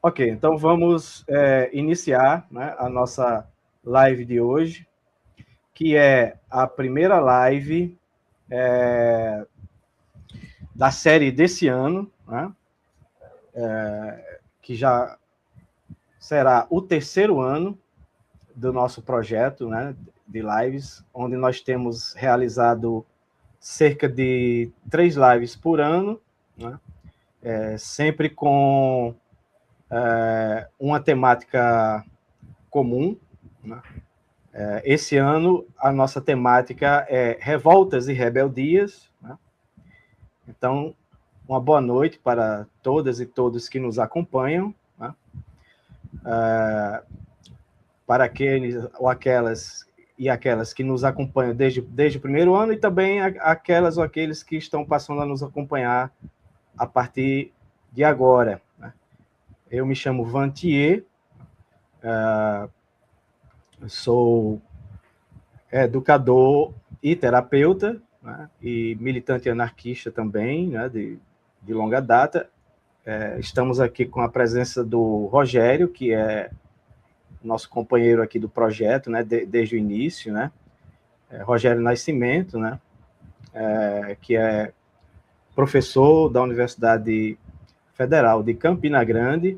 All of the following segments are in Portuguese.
Ok, então vamos iniciar, né, a nossa live de hoje, que é a primeira live da série desse ano, né, que já será o terceiro ano do nosso projeto, né, de lives, onde nós temos realizado cerca de 3 lives por ano, né, sempre com uma temática comum, né? Esse ano, a nossa temática é revoltas e rebeldias, né? Então, uma boa noite para todas e todos que nos acompanham, né? Para aqueles ou aquelas que nos acompanham desde o primeiro ano e também aquelas ou aqueles que estão passando a nos acompanhar a partir de agora, né? Eu me chamo Vantier, sou educador e terapeuta, né, e militante anarquista também, né, de longa data. Estamos aqui com a presença do Rogério, que é nosso companheiro aqui do projeto, né, desde o início, né, Rogério Nascimento, né, que é professor da Universidade Federal de Campina Grande,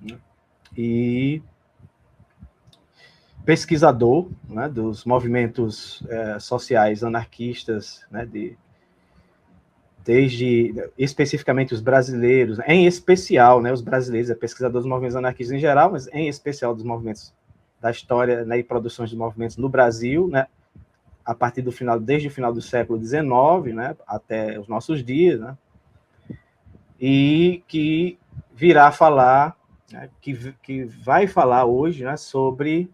né, e pesquisador, né, dos movimentos sociais anarquistas, né, desde especificamente os brasileiros, em especial, né, os brasileiros, pesquisadores dos movimentos anarquistas em geral, mas em especial dos movimentos da história, né, e produções de movimentos no Brasil, né, a partir desde o final do século XIX, né, até os nossos dias, né, e que virá falar, né, que vai falar hoje, né, sobre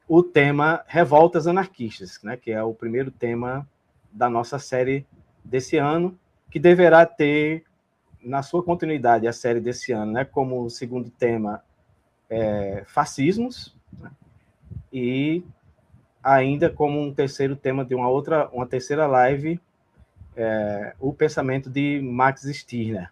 o tema Revoltas Anarquistas, né, que é o primeiro tema da nossa série desse ano, que deverá ter, na sua continuidade, a série desse ano, né, como segundo tema, fascismos, né, e ainda como um terceiro tema de uma terceira live, o pensamento de Max Stirner.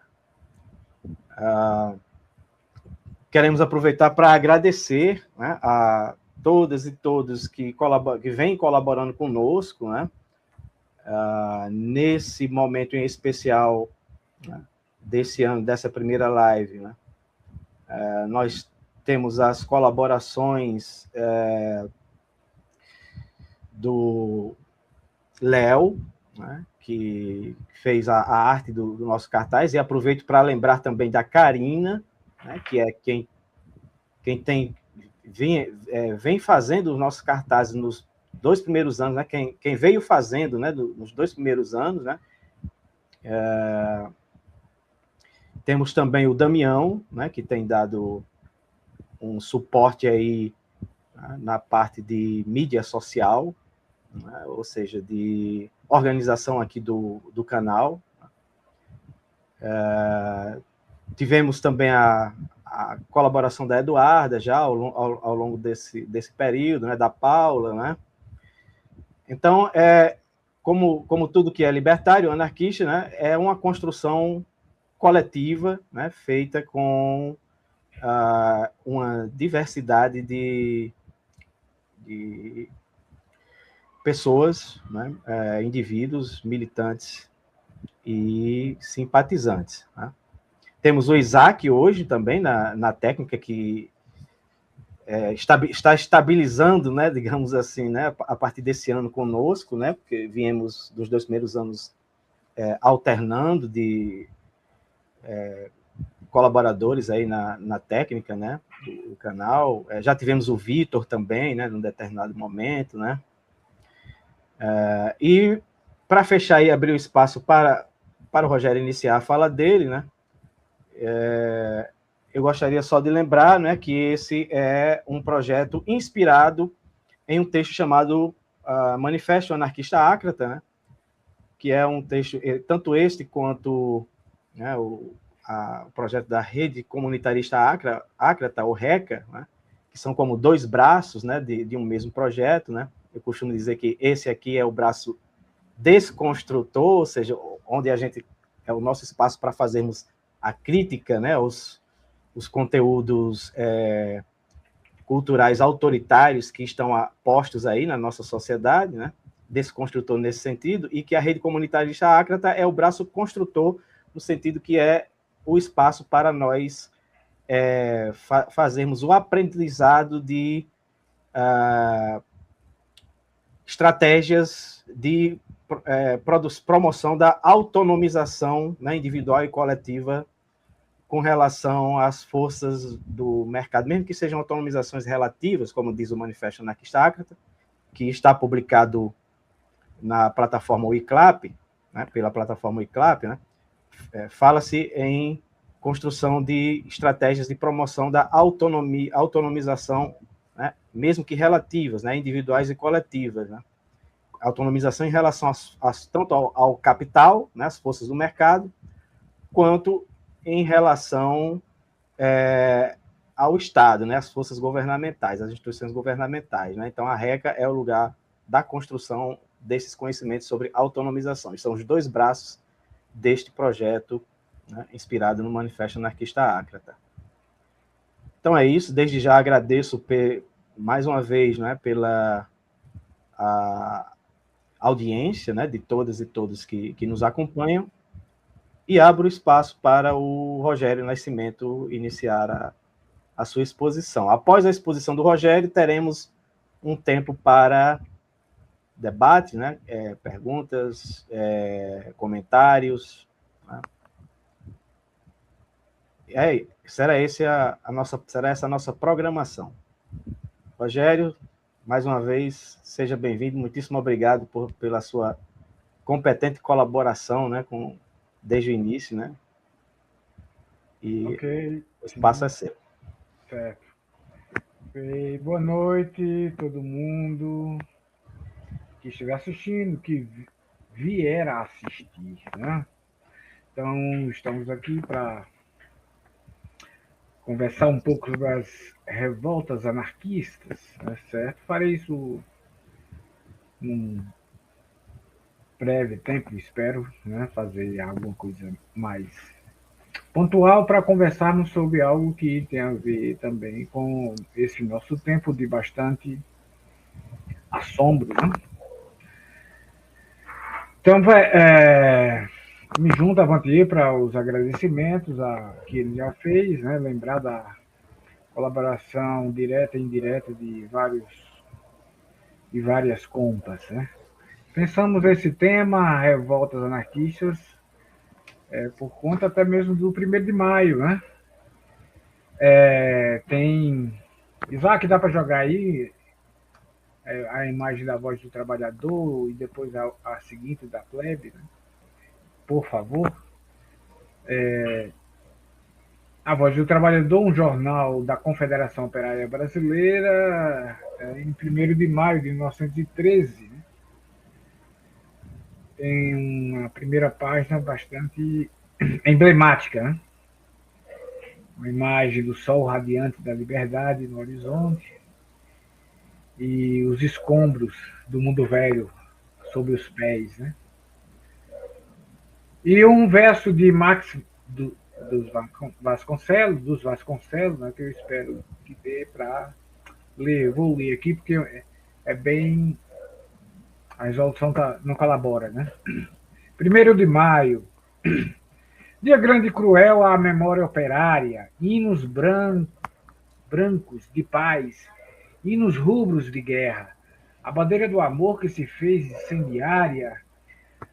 Queremos aproveitar para agradecer, né, a todas e todos que vêm colaborando conosco, né, nesse momento em especial, né, desse ano, dessa primeira live, né. Nós temos as colaborações do Léo, né, que fez a arte do nosso cartaz, e aproveito para lembrar também da Karina, né, que é quem vem fazendo os nossos cartazes nos 2 primeiros anos, né, quem veio fazendo, né, nos 2 primeiros anos, né. Temos também o Damião, né, que tem dado um suporte aí, né, na parte de mídia social, né, ou seja, de organização aqui do canal. Tivemos também a colaboração da Eduarda já ao longo desse período, né, da Paula, né. Então, como tudo que é libertário, anarquista, né, é uma construção coletiva, né, feita com uma diversidade de pessoas, né, indivíduos, militantes e simpatizantes, né. Temos o Isaac hoje também na técnica, que está estabilizando, né, digamos assim, né, a partir desse ano conosco, né, porque viemos dos 2 primeiros anos alternando de colaboradores aí na técnica, né, do canal. Já tivemos o Vitor também, né, num determinado momento, né. E para fechar e abrir o espaço para o Rogério iniciar a fala dele, né, eu gostaria só de lembrar, né, que esse é um projeto inspirado em um texto chamado Manifesto Anarquista Ácrata, né, que é um texto, tanto este quanto, né, o projeto da Rede Comunitarista Ácrata, ou RECA, né, que são como 2 braços, né, de um mesmo projeto, né. Eu costumo dizer que esse aqui é o braço desconstrutor, ou seja, onde a gente é o nosso espaço para fazermos a crítica, né, os conteúdos culturais autoritários que estão postos aí na nossa sociedade, né? Desconstrutor nesse sentido, e que a rede comunitarista Ácrata é o braço construtor, no sentido que é o espaço para nós fazermos o aprendizado de estratégias de promoção da autonomização, né, individual e coletiva com relação às forças do mercado, mesmo que sejam autonomizações relativas, como diz o Manifesto Anarquista Ácrata, que está publicado na plataforma Wiclap, né, pela plataforma Wiclap, né, fala-se em construção de estratégias de promoção da autonomização, né, mesmo que relativas, né, individuais e coletivas, né, autonomização em relação tanto ao capital, né, as forças do mercado, quanto em relação ao Estado, né, as forças governamentais, as instituições governamentais, né. Então, a RECA é o lugar da construção desses conhecimentos sobre autonomização. E são os dois braços deste projeto, né, inspirado no Manifesto Anarquista Ácrata. Então é isso, desde já agradeço mais uma vez, né, pela audiência, né, de todas e todos que nos acompanham, e abro espaço para o Rogério Nascimento iniciar a sua exposição. Após a exposição do Rogério, teremos um tempo para debate, né, perguntas, comentários, né? Será essa a nossa programação. Rogério, mais uma vez, seja bem-vindo, muitíssimo obrigado pela sua competente colaboração, né, desde o início, né? E o espaço é seu. Certo. Boa noite, todo mundo que estiver assistindo, que vier a assistir, né? Então, estamos aqui para conversar um pouco sobre as revoltas anarquistas, né, certo? Farei isso num breve tempo, espero, né, fazer alguma coisa mais pontual para conversarmos sobre algo que tem a ver também com esse nosso tempo de bastante assombro, né? Então, me junto a Vantier para os agradecimentos que ele já fez, né? Lembrar da colaboração direta e indireta de várias contas, né? Pensamos esse tema, revoltas anarquistas, por conta até mesmo do 1º de maio, né? Tem Isaac, dá para jogar aí a imagem da Voz do Trabalhador e depois a seguinte da plebe, né? Por favor. A Voz do Trabalhador, um jornal da Confederação Operária Brasileira, em 1º de maio de 1913, né? Tem uma primeira página bastante emblemática, né? Uma imagem do sol radiante da liberdade no horizonte e os escombros do mundo velho sob os pés, né? E um verso de Max dos Vasconcelos, né, que eu espero que dê para ler. Vou ler aqui porque é bem... A resolução não colabora, né? 1º de maio. Dia grande e cruel à memória operária, hinos brancos de paz, hinos rubros de guerra, a bandeira do amor que se fez incendiária,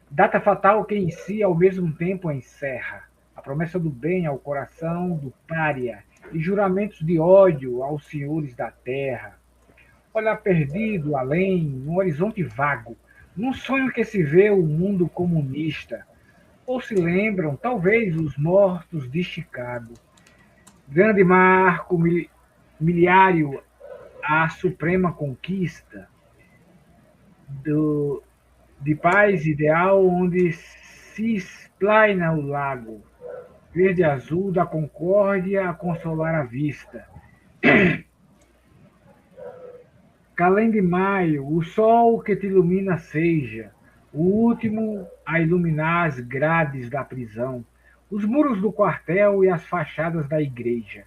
data fatal que em si ao mesmo tempo encerra, a promessa do bem ao coração do pária e juramentos de ódio aos senhores da terra. Olhar perdido além, num horizonte vago, num sonho que se vê o mundo comunista. Ou se lembram, talvez, os mortos de Chicago. Grande marco miliário à suprema conquista de paz ideal onde se esplaina o lago, verde e azul da concórdia a consolar a vista. Calém de maio, o sol que te ilumina seja o último a iluminar as grades da prisão, os muros do quartel e as fachadas da igreja.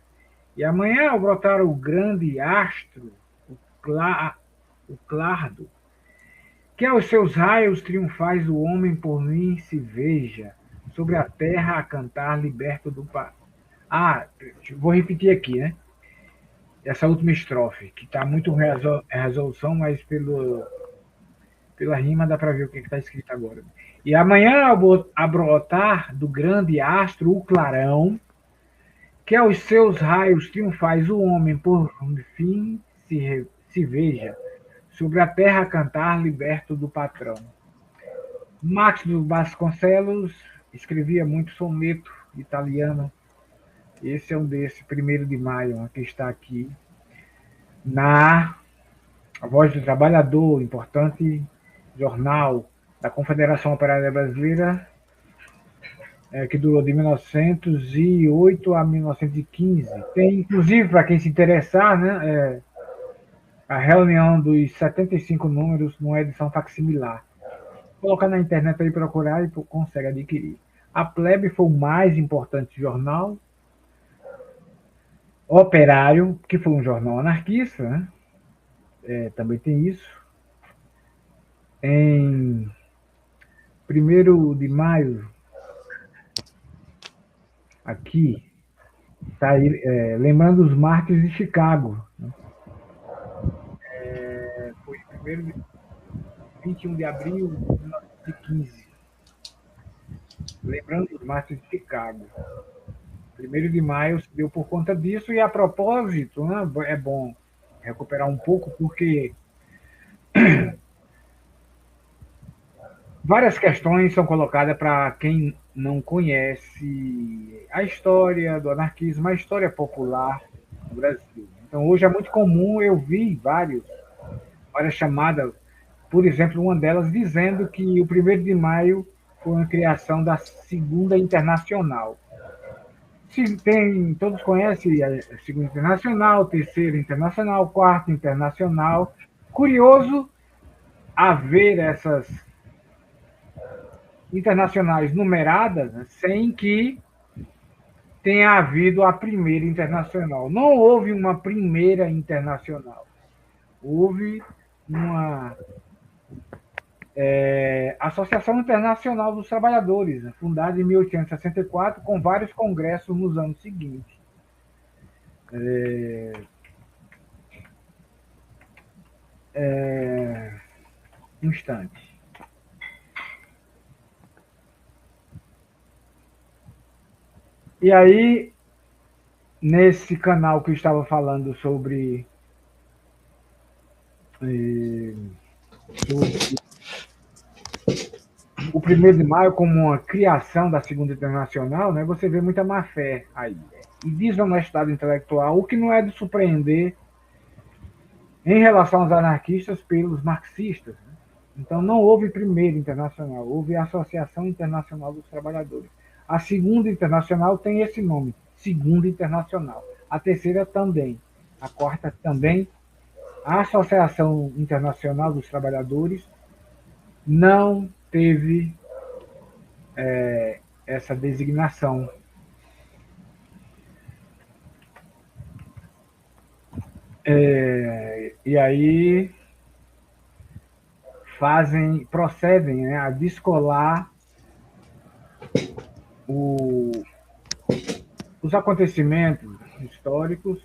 E amanhã, ao brotar o grande astro, o clardo, que aos seus raios triunfais o homem por mim se veja, sobre a terra a cantar liberto do... Vou repetir aqui, né? Essa última estrofe, que está muito resolução, mas pela rima dá para ver o que está escrito agora. E amanhã, a brotar do grande astro, o clarão, que aos seus raios triunfais o homem por fim se veja, sobre a terra a cantar liberto do patrão. Max dos Vasconcelos escrevia muito soneto italiano. Esse é um desses, 1º de maio, que está aqui na A Voz do Trabalhador, importante jornal da Confederação Operária Brasileira, que durou de 1908 a 1915. Tem, inclusive, para quem se interessar, né, a reunião dos 75 números numa edição facsimilar. Colocar na internet aí, procurar e consegue adquirir. A Plebe foi o mais importante jornal operário, que foi um jornal anarquista, né? Também tem isso. Em 1º de maio, aqui, tá aí, lembrando os mártires de Chicago. Né? Foi 21 de abril de 1915. Lembrando os mártires de Chicago. 1º de maio se deu por conta disso, e a propósito, né, é bom recuperar um pouco, porque várias questões são colocadas para quem não conhece a história do anarquismo, a história popular no Brasil. Então, hoje é muito comum eu vi várias chamadas, por exemplo, uma delas dizendo que o 1º de maio foi uma criação da Segunda Internacional. Todos conhecem a Segunda Internacional, Terceira Internacional, Quarta Internacional. Curioso haver essas internacionais numeradas, né, sem que tenha havido a Primeira Internacional. Não houve uma Primeira Internacional. Houve uma Associação Internacional dos Trabalhadores, né, fundada em 1864, com vários congressos nos anos seguintes. Um instante. E aí, nesse canal que eu estava falando sobre o 1º de maio como uma criação da Segunda Internacional, né, você vê muita má-fé aí. E desonestidade intelectual, o que não é de surpreender em relação aos anarquistas pelos marxistas. Né? Então, não houve Primeira Internacional, houve a Associação Internacional dos Trabalhadores. A Segunda Internacional tem esse nome, Segunda Internacional. A Terceira também. A Quarta também. A Associação Internacional dos Trabalhadores não teve essa designação. E aí procedem, né, a descolar os acontecimentos históricos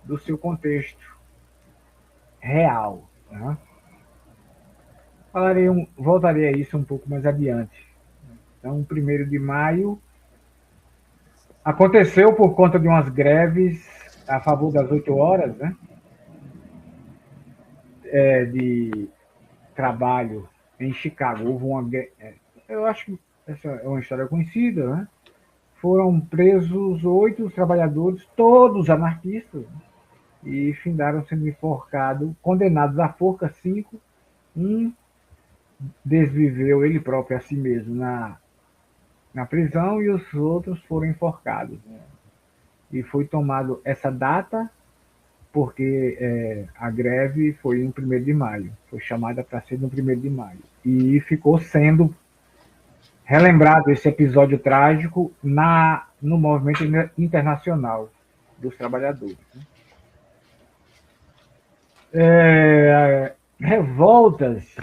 do seu contexto real. Né? Voltarei a isso um pouco mais adiante. Então, 1º de maio aconteceu por conta de umas greves a favor das 8 horas, né? De trabalho em Chicago. Houve eu acho que essa é uma história conhecida, né? Foram presos 8 trabalhadores, todos anarquistas, né? E findaram sendo enforcados, condenados à forca 5. Um desviveu ele próprio a si mesmo na prisão, e os outros foram enforcados. Né? E foi tomado essa data porque a greve foi no 1º de maio. Foi chamada para ser no 1º de maio. E ficou sendo relembrado esse episódio trágico no movimento internacional. dos trabalhadores. Revoltas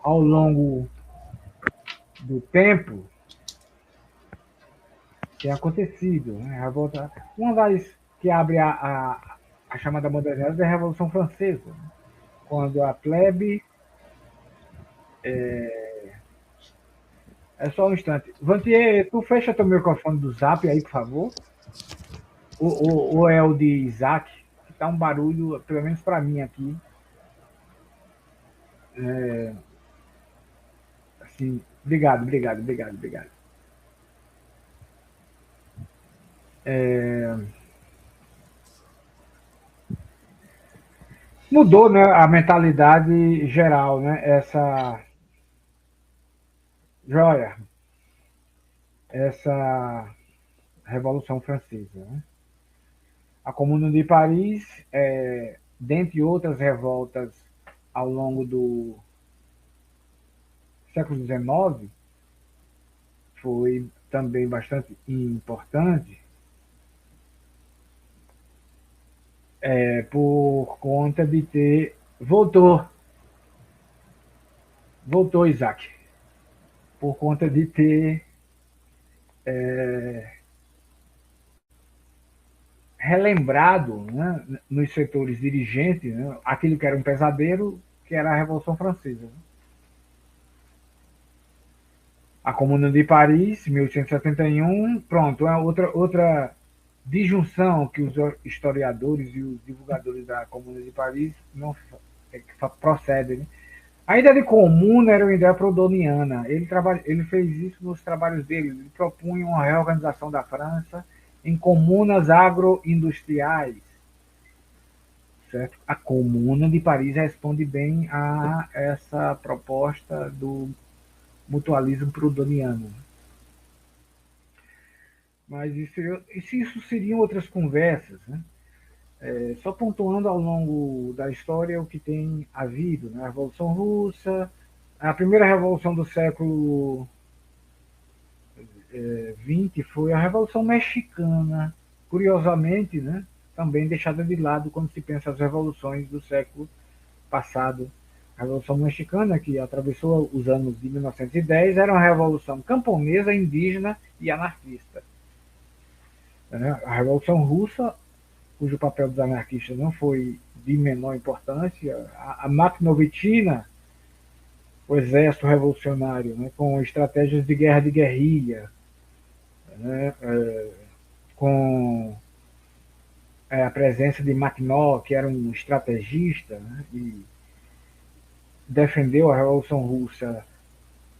ao longo do tempo tem acontecido, né? Revolta, uma das que abre a chamada modernidade é a Revolução Francesa, né? Quando a plebe é só um instante. Vantier, tu fecha teu microfone do Zap aí, por favor? Ou é o de Isaac? Que tá um barulho, pelo menos para mim aqui. Assim, obrigado. Mudou, né, a mentalidade geral, né? Essa Revolução Francesa, né? A Comuna de Paris, dentre outras revoltas ao longo do século XIX, foi também bastante importante, por conta de ter... Voltou, Isaac. Por conta de ter relembrado, né, nos setores dirigentes, né, aquilo que era um pesadelo, que era a Revolução Francesa. A Comuna de Paris, 1871, pronto, é outra disjunção que os historiadores e os divulgadores da Comuna de Paris não procedem. Né? A ideia de comuna era uma ideia proudhoniana. Ele fez isso nos trabalhos dele. Ele propunha uma reorganização da França em comunas agroindustriais. Certo? A Comuna de Paris responde bem a essa proposta do mutualismo proudhoniano. Mas isso seriam outras conversas, né? Só pontuando ao longo da história o que tem havido, né? A Revolução Russa, a primeira revolução do século XX foi a Revolução Mexicana, curiosamente, né? Também deixada de lado quando se pensa as revoluções do século passado. A Revolução Mexicana, que atravessou os anos de 1910, era uma revolução camponesa, indígena e anarquista. A Revolução Russa, cujo papel dos anarquistas não foi de menor importância, a máquina novitina, o exército revolucionário, né, com estratégias de guerra de guerrilha, né, com a presença de Makhno, que era um estrategista, né, e defendeu a Revolução Russa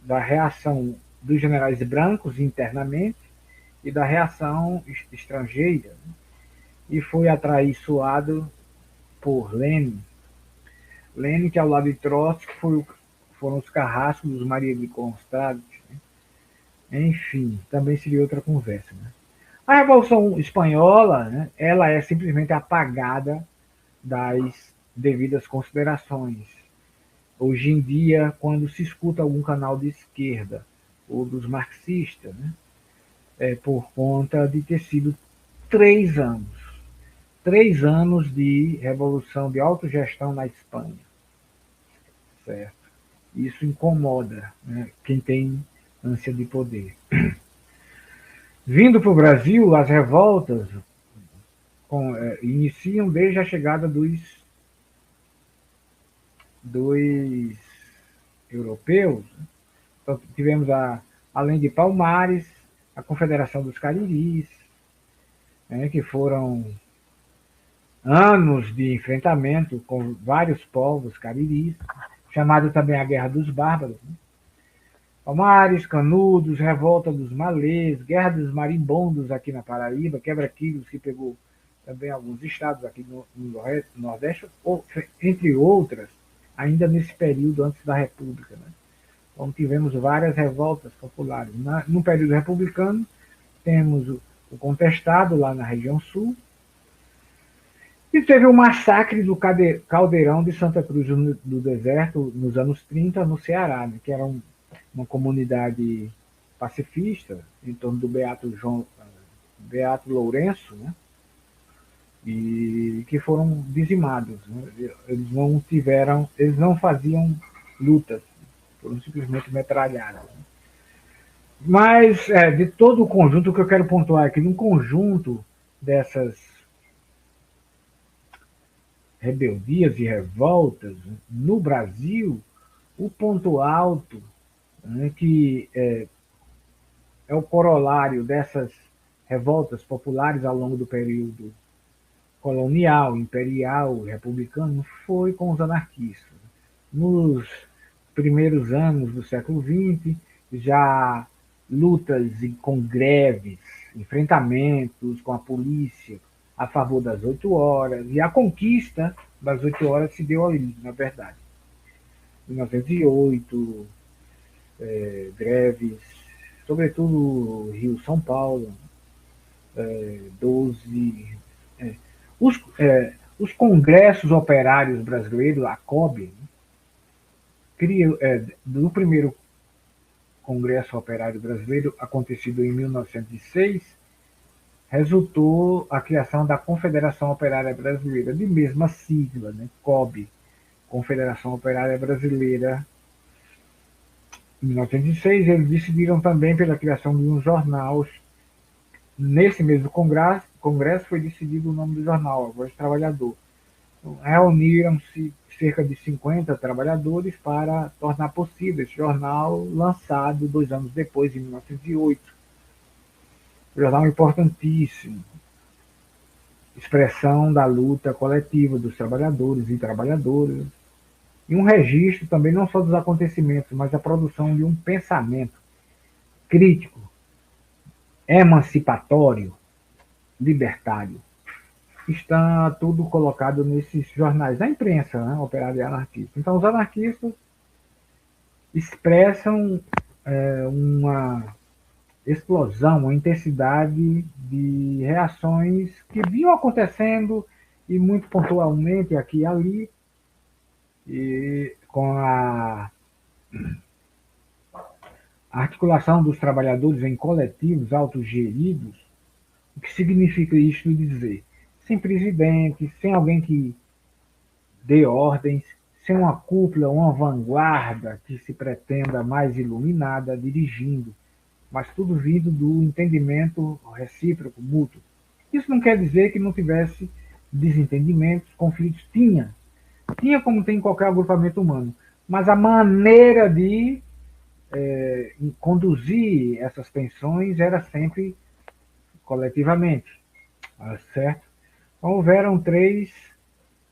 da reação dos generais brancos internamente e da reação estrangeira, né, e foi atraiçoado por Lenin. Lenin, que ao lado de Trotsky foram os carrascos dos Maria de Constante. Né? Enfim, também seria outra conversa. Né? A Revolução Espanhola, né, ela é simplesmente apagada das devidas considerações. Hoje em dia, quando se escuta algum canal de esquerda ou dos marxistas, né, é por conta de ter sido 3 anos. 3 anos de revolução de autogestão na Espanha. Certo? Isso incomoda, né, quem tem ânsia de poder. Vindo para o Brasil, as revoltas iniciam desde a chegada dos europeus. Então, tivemos, além de Palmares, a Confederação dos Cariris, né, que foram anos de enfrentamento com vários povos cariris, chamada também a Guerra dos Bárbaros. Né? Palmares, Canudos, Revolta dos Malês, Guerra dos Marimbondos aqui na Paraíba, Quebra-Quilhos, que pegou também alguns estados aqui no Nordeste, entre outras, ainda nesse período antes da República. Né? Então tivemos várias revoltas populares. No período republicano, temos o Contestado, lá na região sul, e teve o massacre do Caldeirão de Santa Cruz do Deserto, nos anos 30, no Ceará, né, que era uma comunidade pacifista, em torno do Beato Lourenço, né, e que foram dizimados, né? Eles não faziam lutas, foram simplesmente metralhados. Mas, de todo o conjunto, o que eu quero pontuar aqui, no conjunto dessas rebeldias e revoltas no Brasil, o ponto alto, né, que é o corolário dessas revoltas populares ao longo do período colonial, imperial, republicano, foi com os anarquistas. Nos primeiros anos do século XX, já lutas com greves, enfrentamentos com a polícia a favor das 8 horas, e a conquista das 8 horas se deu ali, na verdade. Em 1908, greves, sobretudo Rio, São Paulo, 12. Os, os congressos operários brasileiros, a COB, do primeiro Congresso Operário Brasileiro, acontecido em 1906, resultou a criação da Confederação Operária Brasileira, de mesma sigla, né? COB, Confederação Operária Brasileira. Em 1906, eles decidiram também pela criação de um jornal. Nesse mesmo congresso foi decidido o nome do jornal, A Voz do Trabalhador. Reuniram-se cerca de 50 trabalhadores para tornar possível esse jornal, lançado 2 anos depois, em 1908. Um jornal importantíssimo, expressão da luta coletiva dos trabalhadores e trabalhadoras, e um registro também não só dos acontecimentos, mas a produção de um pensamento crítico, emancipatório, libertário. Está tudo colocado nesses jornais da imprensa, né, operária e anarquista. Então, os anarquistas expressam uma explosão, uma intensidade de reações que vinham acontecendo, e muito pontualmente aqui e ali, e com a articulação dos trabalhadores em coletivos autogeridos. O que significa isso dizer? Sem presidente, sem alguém que dê ordens, sem uma cúpula, uma vanguarda que se pretenda mais iluminada dirigindo, mas tudo vindo do entendimento recíproco, mútuo. Isso não quer dizer que não tivesse desentendimentos, conflitos. Tinha como tem em qualquer agrupamento humano, mas a maneira de conduzir essas tensões era sempre coletivamente, certo? Então, houveram 3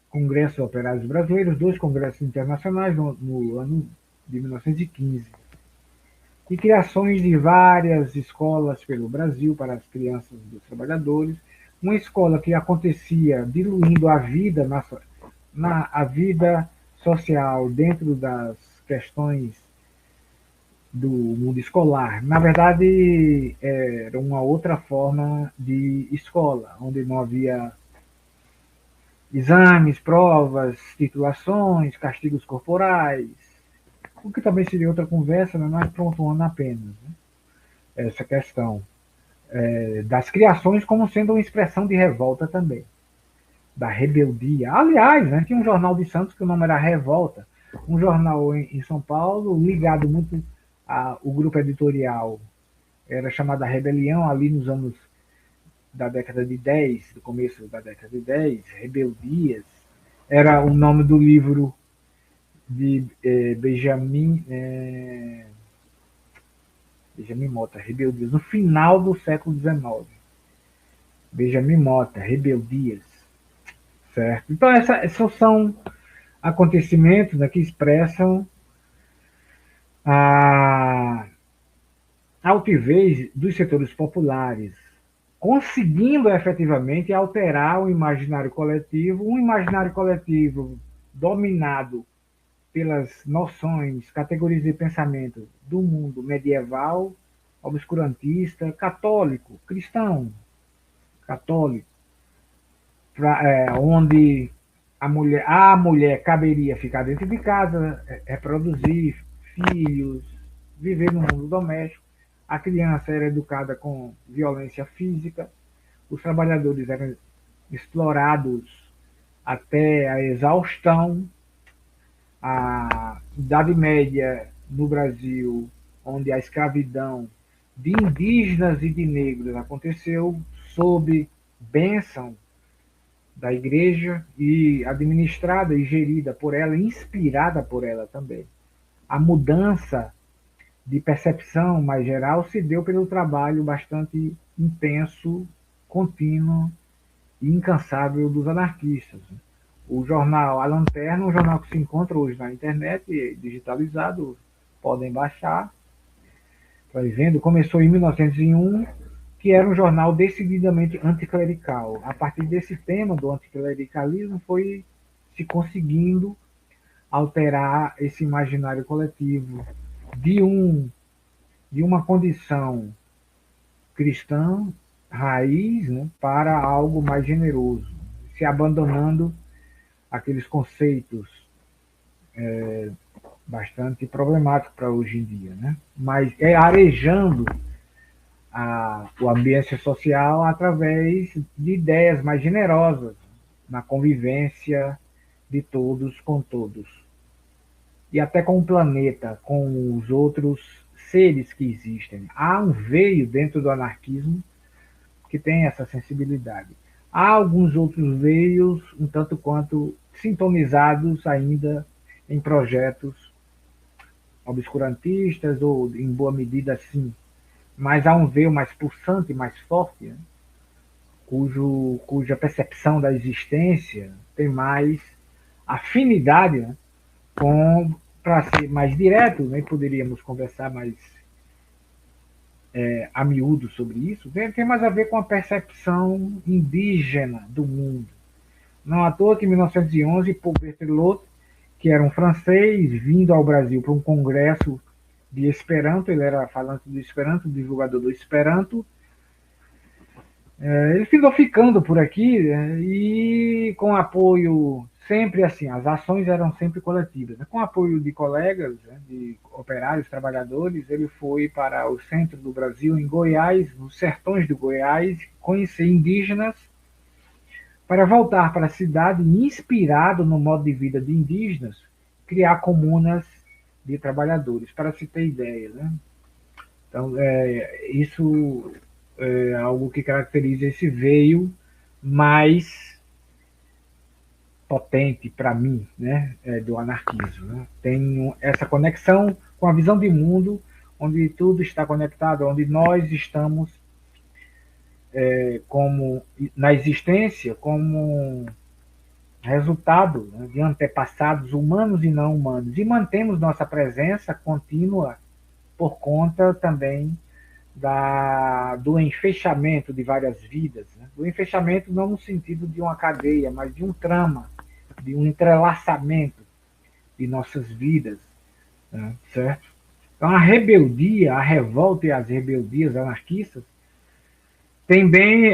congressos operários brasileiros, 2 congressos internacionais no ano de 1915, e criações de várias escolas pelo Brasil para as crianças dos trabalhadores, uma escola que acontecia diluindo a vida a vida social dentro das questões do mundo escolar. Na verdade, era uma outra forma de escola, onde não havia exames, provas, titulações, castigos corporais, o que também seria outra conversa, mas pontuando apenas, né, essa questão das criações como sendo uma expressão de revolta também, da rebeldia. Aliás, né, tinha um jornal de Santos que o nome era Revolta, um jornal em São Paulo ligado muito ao grupo editorial, era chamada Rebelião, ali nos anos da década de 10, do começo da década de 10, Rebeldias, era o nome do livro de Benjamin Mota, Rebeldias, no final do século XIX. Benjamin Mota, Rebeldias, certo? Então, esses são acontecimentos, né, que expressam a altivez dos setores populares, conseguindo efetivamente alterar o imaginário coletivo, um imaginário coletivo dominado pelas noções, categorias de pensamento do mundo medieval, obscurantista, católico, cristão, católico, onde a mulher caberia ficar dentro de casa, reproduzir filhos, viver no mundo doméstico. A criança era educada com violência física, os trabalhadores eram explorados até a exaustão. A Idade Média no Brasil, onde a escravidão de indígenas e de negros aconteceu sob bênção da igreja e administrada e gerida por ela, inspirada por ela também. A mudança de percepção mais geral se deu pelo trabalho bastante intenso, contínuo e incansável dos anarquistas. O jornal A Lanterna, um jornal que se encontra hoje na internet, digitalizado, podem baixar, vai vendo, começou em 1901, que era um jornal decididamente anticlerical. A partir desse tema do anticlericalismo foi se conseguindo alterar esse imaginário coletivo de uma condição cristã raiz, né, para algo mais generoso, se abandonando aqueles conceitos bastante problemáticos para hoje em dia, né? Mas arejando o ambiente social através de ideias mais generosas na convivência de todos com todos. E até com o planeta, com os outros seres que existem. Há um veio dentro do anarquismo que tem essa sensibilidade. Há alguns outros veios, um tanto quanto sintonizados ainda em projetos obscurantistas, ou em boa medida sim, mas há um veio mais pulsante, mais forte, né? Cuja percepção da existência tem mais afinidade, né? Para ser mais direto, nem poderíamos conversar mais a miúdo sobre isso, tem mais a ver com a percepção indígena do mundo. Não à toa que em 1911, Paul Berthelot, que era um francês, vindo ao Brasil para um congresso de Esperanto, ele era falante do Esperanto, divulgador do Esperanto, ele ficou ficando por aqui, e com apoio sempre assim, as ações eram sempre coletivas, né? Com apoio de colegas, né, de operários, trabalhadores, ele foi para o centro do Brasil, em Goiás, nos sertões do Goiás, conhecer indígenas, para voltar para a cidade, inspirado no modo de vida de indígenas, criar comunas de trabalhadores, para se ter ideia, né? Então, isso é algo que caracteriza esse veio mais potente para mim, né, do anarquismo, né? Tem essa conexão com a visão de mundo, onde tudo está conectado, onde nós estamos como na existência, como resultado, né, de antepassados humanos e não humanos, e mantemos nossa presença contínua por conta também do enfechamento de várias vidas, né? Do enfechamento não no sentido de uma cadeia, mas de um trama, de um entrelaçamento de nossas vidas, né? Certo? Então a rebeldia, a revolta e as rebeldias anarquistas tem bem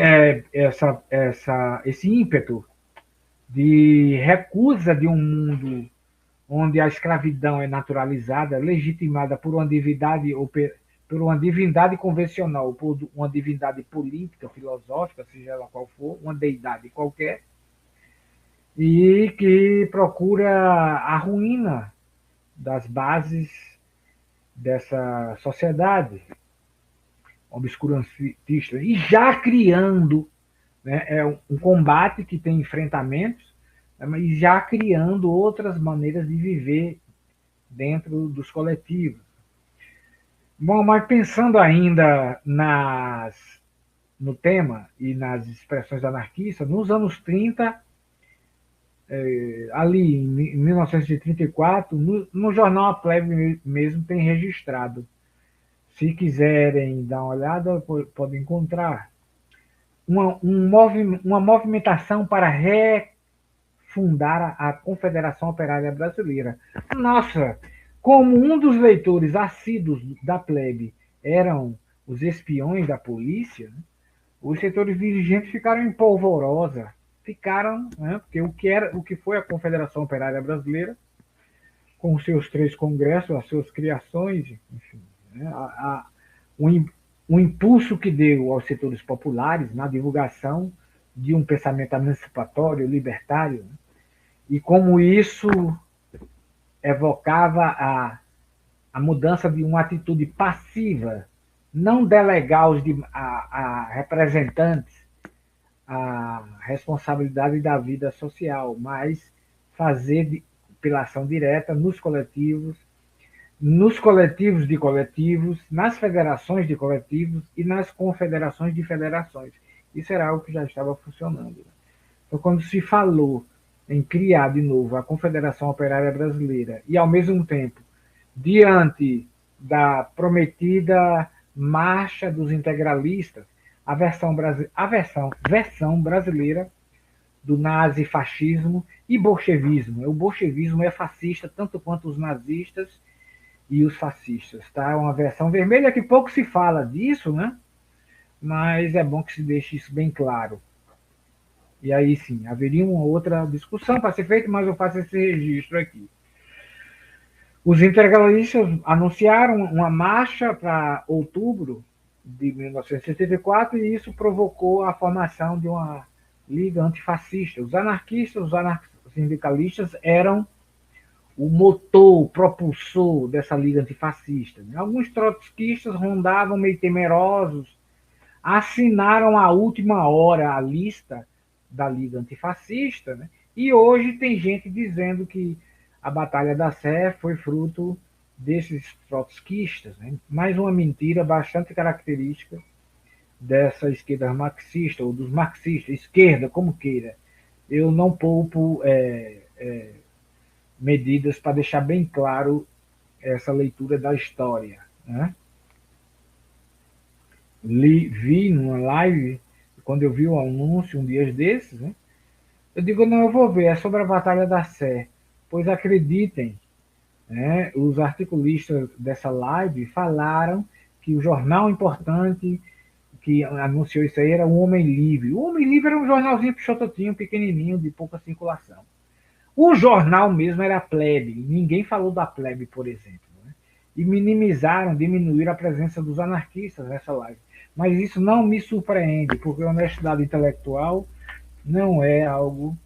esse ímpeto de recusa de um mundo onde a escravidão é naturalizada, legitimada por uma divindade por uma divindade convencional, por uma divindade política, filosófica, seja ela qual for, uma deidade qualquer, e que procura a ruína das bases dessa sociedade obscurantista, e já criando, né, um combate que tem enfrentamentos, né, mas já criando outras maneiras de viver dentro dos coletivos. Bom, mas pensando ainda no tema e nas expressões anarquistas, nos anos 30, ali em 1934, no jornal A Plebe mesmo tem registrado. Se quiserem dar uma olhada, podem encontrar uma movimentação para refundar a Confederação Operária Brasileira. Nossa, como um dos leitores assíduos da Plebe eram os espiões da polícia, né, os setores dirigentes ficaram em polvorosa, né, porque o que foi a Confederação Operária Brasileira, com os seus 3 congressos, as suas criações, enfim, né, o impulso que deu aos setores populares na divulgação de um pensamento emancipatório, libertário, né? E como isso evocava a mudança de uma atitude passiva, não delegar a representantes a responsabilidade da vida social, mas fazer pela ação direta nos coletivos de coletivos, nas federações de coletivos e nas confederações de federações. Isso era algo que já estava funcionando. Então, quando se falou em criar de novo a Confederação Operária Brasileira e, ao mesmo tempo, diante da prometida marcha dos integralistas, versão brasileira do nazifascismo e bolchevismo. O bolchevismo é fascista tanto quanto os nazistas e os fascistas. Tá? Uma versão vermelha que pouco se fala disso, né? Mas é bom que se deixe isso bem claro. E aí sim, haveria uma outra discussão para ser feita, mas eu faço esse registro aqui. Os integralistas anunciaram uma marcha para outubro de 1974 e isso provocou a formação de uma liga antifascista. Os anarquistas, os anarcossindicalistas eram o motor, o propulsor dessa liga antifascista. Alguns trotskistas rondavam meio temerosos, assinaram à última hora a lista da liga antifascista, né? E hoje tem gente dizendo que a Batalha da Sé foi fruto desses trotskistas, né? Mais uma mentira bastante característica dessa esquerda marxista, ou dos marxistas, esquerda, como queira. Eu não poupo medidas para deixar bem claro essa leitura da história, né? Vi numa live, quando eu vi o anúncio um dia desses, né? Eu digo, não, eu vou ver, é sobre a Batalha da Sé, pois acreditem, né, os articulistas dessa live falaram que o jornal importante que anunciou isso aí era o Homem Livre. O Homem Livre era um jornalzinho pichototinho, pequenininho, de pouca circulação. O jornal mesmo era a Plebe, ninguém falou da Plebe, por exemplo. Né? E minimizaram, diminuíram a presença dos anarquistas nessa live. Mas isso não me surpreende, porque a honestidade intelectual não é algo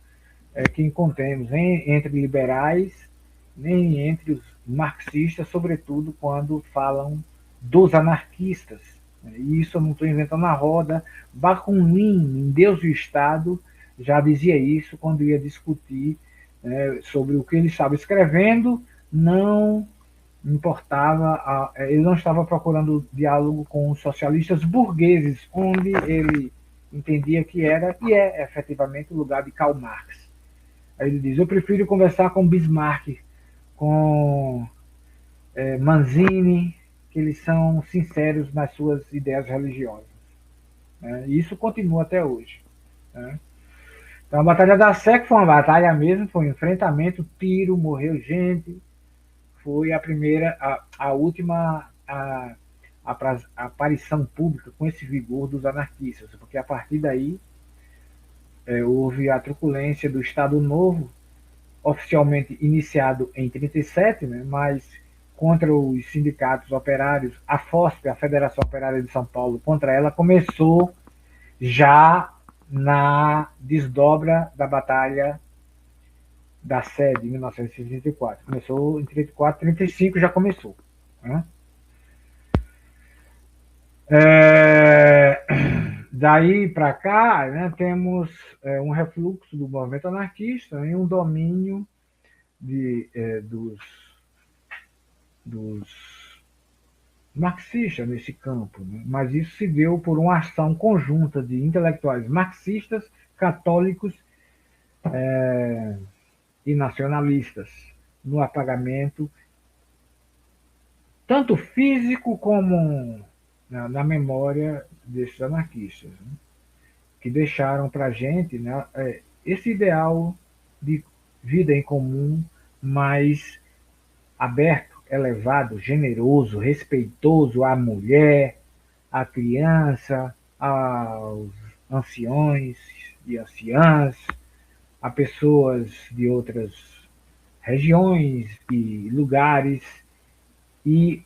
que encontremos entre liberais, nem entre os marxistas, sobretudo quando falam dos anarquistas. E isso eu não estou inventando a roda. Bakunin, em Deus e o Estado, já dizia isso quando ia discutir sobre o que ele estava escrevendo, não importava, ele não estava procurando diálogo com os socialistas burgueses, onde ele entendia que era e é efetivamente o lugar de Karl Marx. Aí ele diz, eu prefiro conversar com Bismarck, com Manzini, que eles são sinceros nas suas ideias religiosas. Né? E isso continua até hoje. Né? Então a Batalha da Sé foi uma batalha mesmo, foi um enfrentamento, tiro, morreu gente, foi a primeira, a última a aparição pública com esse vigor dos anarquistas, porque a partir daí houve a truculência do Estado Novo, oficialmente iniciado em 1937, né, mas contra os sindicatos operários, a FOSP, a Federação Operária de São Paulo, contra ela, começou já na desdobra da Batalha da Sé de 1934. Começou em 34, 35 já começou. Né? Daí para cá, né, temos um refluxo do movimento anarquista e um domínio dos marxistas nesse campo. Né? Mas isso se deu por uma ação conjunta de intelectuais marxistas, católicos e nacionalistas no apagamento tanto físico como na memória desses anarquistas, né? Que deixaram para a gente, né, esse ideal de vida em comum mais aberto, elevado, generoso, respeitoso à mulher, à criança, aos anciões e anciãs, a pessoas de outras regiões e lugares, e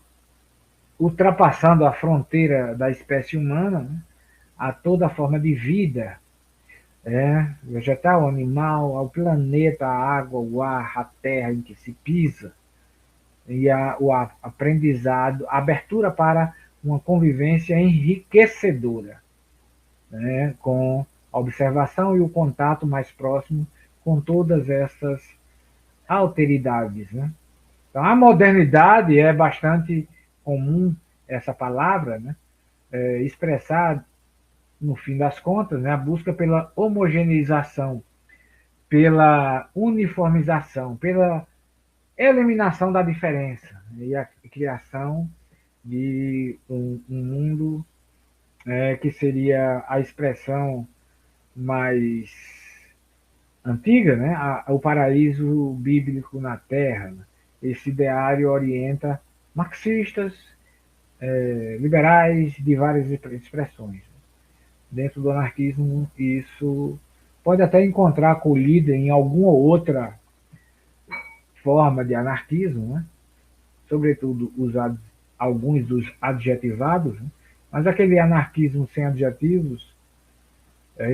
ultrapassando a fronteira da espécie humana, né, a toda forma de vida, vegetal, animal, ao planeta, a água, o ar, a terra em que se pisa, e o aprendizado, a abertura para uma convivência enriquecedora, né, com a observação e o contato mais próximo com todas essas alteridades. Né? Então, a modernidade é bastante comum essa palavra, né, expressar, no fim das contas, né, a busca pela homogeneização, pela uniformização, pela eliminação da diferença, né, e a criação de um mundo que seria a expressão mais antiga, né? O paraíso bíblico na Terra. Né? Esse ideário orienta marxistas, liberais de várias expressões. Dentro do anarquismo, isso pode até encontrar acolhida em alguma outra forma de anarquismo, né? Sobretudo alguns dos adjetivados, né? Mas aquele anarquismo sem adjetivos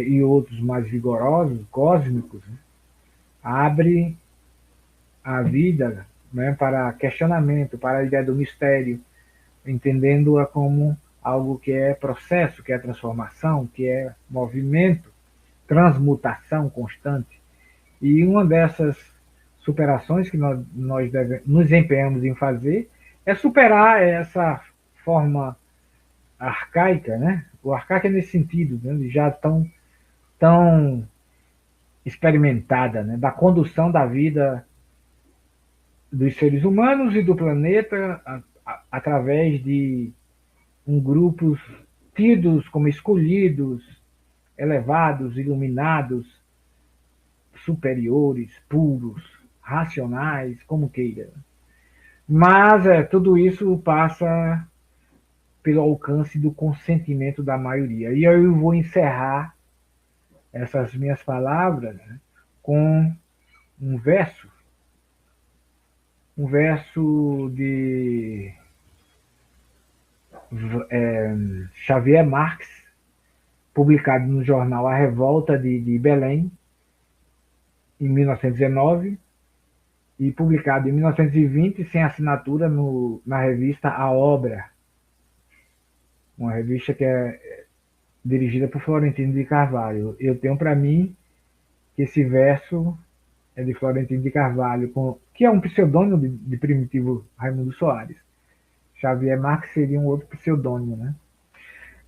e outros mais vigorosos, cósmicos, né? Abre a vida, né, para questionamento, para a ideia do mistério, entendendo-a como algo que é processo, que é transformação, que é movimento, transmutação constante. E uma dessas superações que nós nos empenhamos em fazer é superar essa forma arcaica, né? O arcaico é nesse sentido, né? Já tão experimentada, né? Da condução da vida dos seres humanos e do planeta através de grupos tidos como escolhidos, elevados, iluminados, superiores, puros, racionais, como queira. Mas tudo isso passa pelo alcance do consentimento da maioria. E eu vou encerrar essas minhas palavras, né, com um verso de Xavier Marx, publicado no jornal A Revolta de Belém, em 1919, e publicado em 1920, sem assinatura, na revista A Obra, uma revista que é dirigida por Florentino de Carvalho. Eu tenho para mim que esse verso é de Florentino de Carvalho, que é um pseudônimo de Primitivo Raimundo Soares. Xavier Marx seria um outro pseudônimo, né?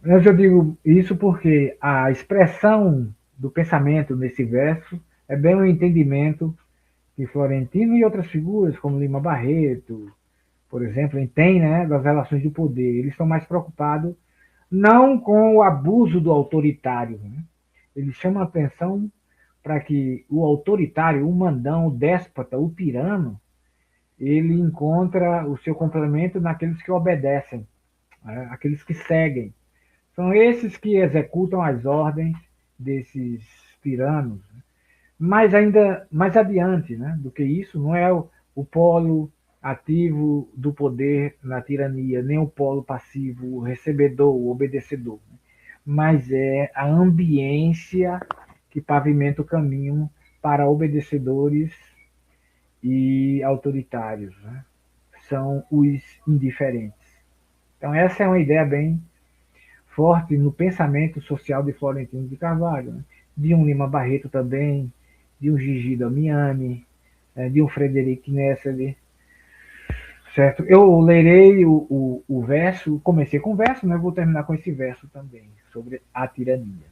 Mas eu digo isso porque a expressão do pensamento nesse verso é bem o entendimento que Florentino e outras figuras, como Lima Barreto, por exemplo, têm, né, das relações de poder. Eles estão mais preocupados não com o abuso do autoritário. Né? Eles chamam a atenção para que o autoritário, o mandão, o déspota, o tirano, ele encontra o seu complemento naqueles que obedecem, né? Aqueles que seguem. São esses que executam as ordens desses tiranos. Né? Mas ainda mais adiante, né, do que isso, não é o polo ativo do poder na tirania, nem o polo passivo, o recebedor, o obedecedor, né? Mas é a ambiência que pavimenta o caminho para obedecedores e autoritários. Né? São os indiferentes. Então, essa é uma ideia bem forte no pensamento social de Florentino de Carvalho, né? De um Lima Barreto também, de um Gigi Damiani, de um Frederic Nessel, certo? Eu lerei o verso, comecei com o verso, mas vou terminar com esse verso também, sobre a tirania.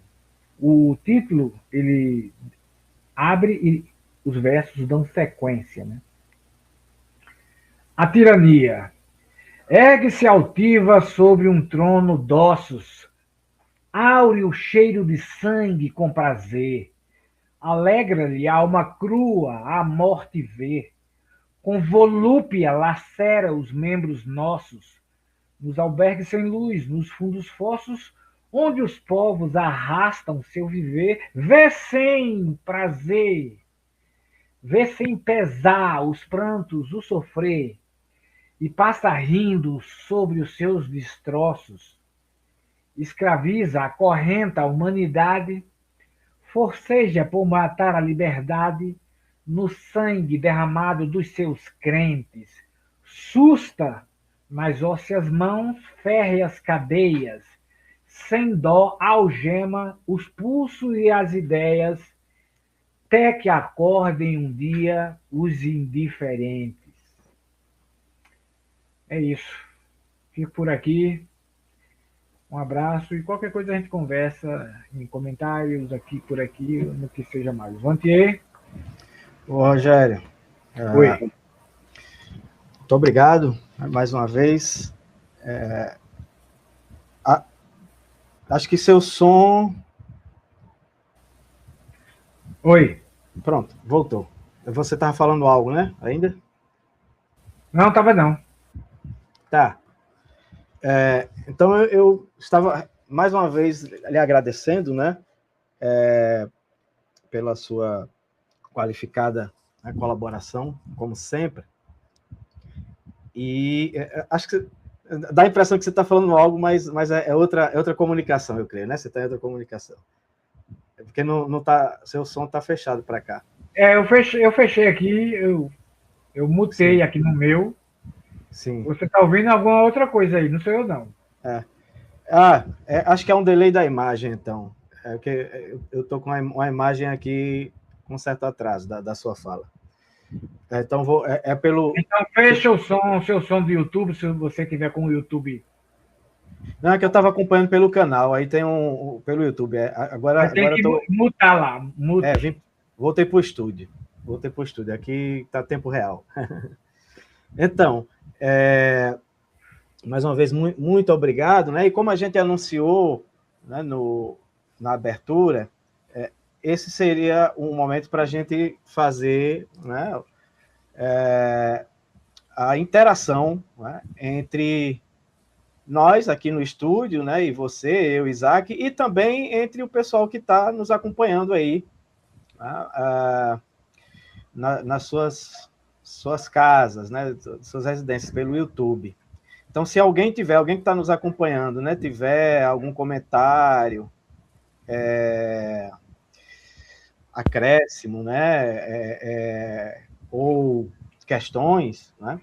O título, ele abre e os versos dão sequência, né? A tirania. Ergue-se altiva sobre um trono d'ossos, áureo cheiro de sangue com prazer. Alegra-lhe a alma crua a morte ver. Com volúpia lacera os membros nossos, nos albergues sem luz, nos fundos fossos, onde os povos arrastam seu viver, vê sem prazer, vê sem pesar os prantos, o sofrer, e passa rindo sobre os seus destroços. Escraviza, acorrenta a humanidade, forceja por matar a liberdade no sangue derramado dos seus crentes, susta nas ósseas mãos férreas cadeias, sem dó algema os pulsos e as ideias, até que acordem um dia os indiferentes. É isso. Fico por aqui. Um abraço e qualquer coisa a gente conversa em comentários, aqui por aqui, no que seja mais. Vantier. Ô, Rogério. Oi. Muito obrigado mais uma vez. Acho que seu som... Oi. Pronto, voltou. Você estava falando algo, né? Ainda? Não, estava não. Tá. Então, eu estava, mais uma vez, lhe agradecendo, né? Pela sua qualificada, né, colaboração, como sempre. E acho que dá a impressão que você está falando algo, mas é outra comunicação, eu creio, né? Você está em outra comunicação. É porque não tá, seu som está fechado para cá. Eu fechei aqui, eu mutei Sim. Aqui no meu. Sim. Você está ouvindo alguma outra coisa aí, não sou eu, não. Acho que é um delay da imagem, então. Que eu estou com uma imagem aqui com certo atraso da sua fala. Então, pelo... Então, fecha o seu som do YouTube, se você tiver com o YouTube. Não, é que eu estava acompanhando pelo canal, aí tem pelo YouTube. Agora tem que mutar lá. Voltei para o estúdio. Aqui está tempo real. Então, mais uma vez, muito obrigado, né? E como a gente anunciou, né, na abertura, esse seria um momento para a gente fazer, né, a interação, né, entre nós aqui no estúdio, né, e você, eu, Isaac, e também entre o pessoal que está nos acompanhando aí, né, nas suas casas, né, suas residências, pelo YouTube. Então, se alguém que está nos acompanhando, né, tiver algum comentário, acréscimo, né, ou questões, né,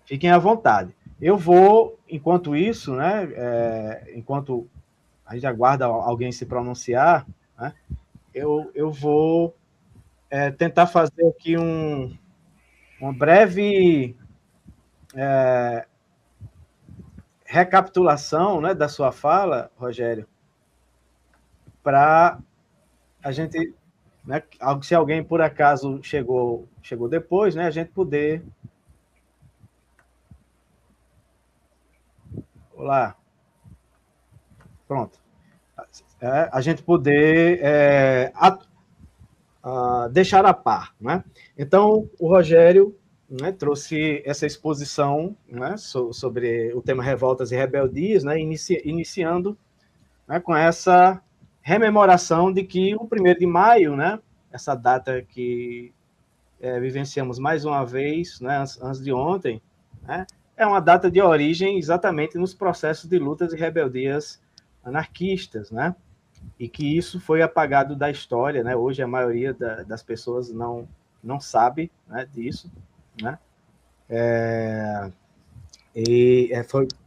fiquem à vontade. Eu vou, enquanto isso, né, enquanto a gente aguarda alguém se pronunciar, né, eu vou tentar fazer aqui uma breve recapitulação, né, da sua fala, Rogério, para a gente, né, se alguém por acaso chegou depois, né, a gente poder... Olá. Pronto. A gente poder deixar a par, né? Então, o Rogério, né, trouxe essa exposição, né, sobre o tema revoltas e rebeldias, né, iniciando, né, com essa rememoração de que o 1º de maio, né, essa data que vivenciamos mais uma vez, né, antes de ontem, né, é uma data de origem exatamente nos processos de lutas e rebeldias anarquistas, né, e que isso foi apagado da história, né, hoje a maioria das pessoas não sabe, né, disso, né,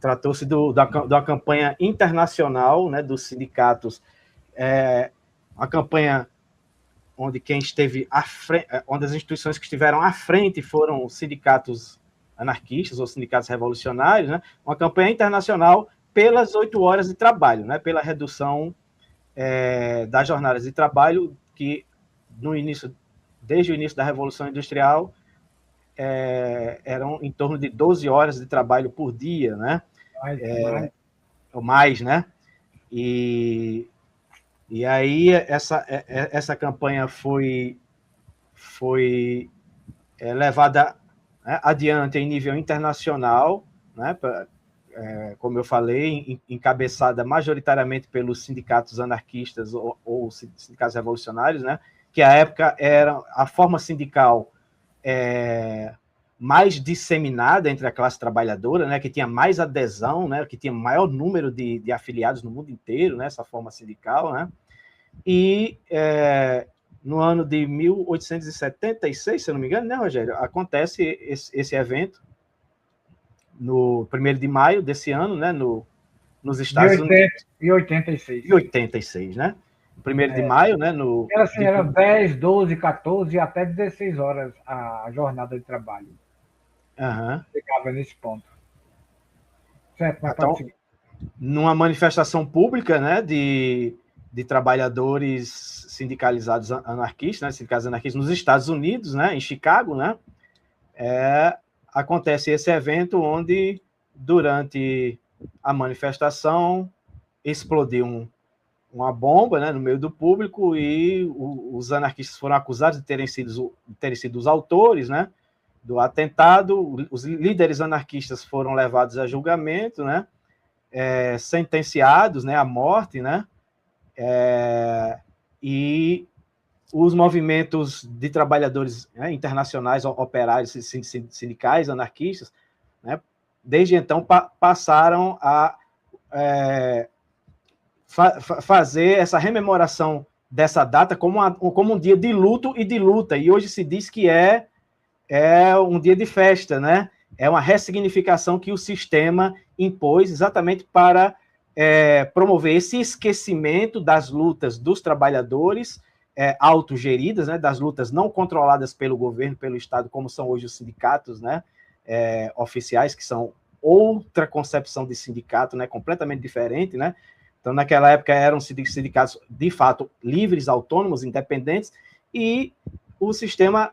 tratou-se da campanha internacional, né, dos sindicatos, uma campanha onde quem esteve à frente, onde as instituições que estiveram à frente foram os sindicatos anarquistas ou sindicatos revolucionários, né, uma campanha internacional pelas 8 horas de trabalho, né, pela redução das jornadas de trabalho, que desde o início da Revolução Industrial, eram em torno de 12 horas de trabalho por dia, né? Ou mais, né? E aí essa campanha foi levada, né, adiante em nível internacional, né? Como eu falei, encabeçada majoritariamente pelos sindicatos anarquistas ou sindicatos revolucionários, né? Que à época era a forma sindical mais disseminada entre a classe trabalhadora, né, que tinha mais adesão, né, que tinha maior número de afiliados no mundo inteiro, né, essa forma sindical, né, e no ano de 1876, se eu não me engano, né, Rogério, acontece esse evento, no 1º de maio desse ano, né, nos Estados Unidos. E 86. E 86, né? 1º de maio, né? Era assim, era 10, 12, 14 e até 16 horas a jornada de trabalho. Chegava nesse ponto. Certo, mas então, numa manifestação pública, né, de trabalhadores sindicalizados anarquistas, né, sindicatos anarquistas nos Estados Unidos, né, em Chicago, né, acontece esse evento onde, durante a manifestação, explodiu uma bomba, né, no meio do público, e os anarquistas foram acusados de terem sido os autores, né, do atentado. Os líderes anarquistas foram levados a julgamento, né, sentenciados, né, à morte, né, e os movimentos de trabalhadores, né, internacionais, operários, sindicais, anarquistas, né, desde então passaram a fazer essa rememoração dessa data como um dia de luto e de luta, e hoje se diz que é um dia de festa, né? É uma ressignificação que o sistema impôs exatamente para promover esse esquecimento das lutas dos trabalhadores autogeridas, né? Das lutas não controladas pelo governo, pelo Estado, como são hoje os sindicatos, né? Oficiais, que são outra concepção de sindicato, né? Completamente diferente, né? Então, naquela época, eram sindicatos, de fato, livres, autônomos, independentes, e o sistema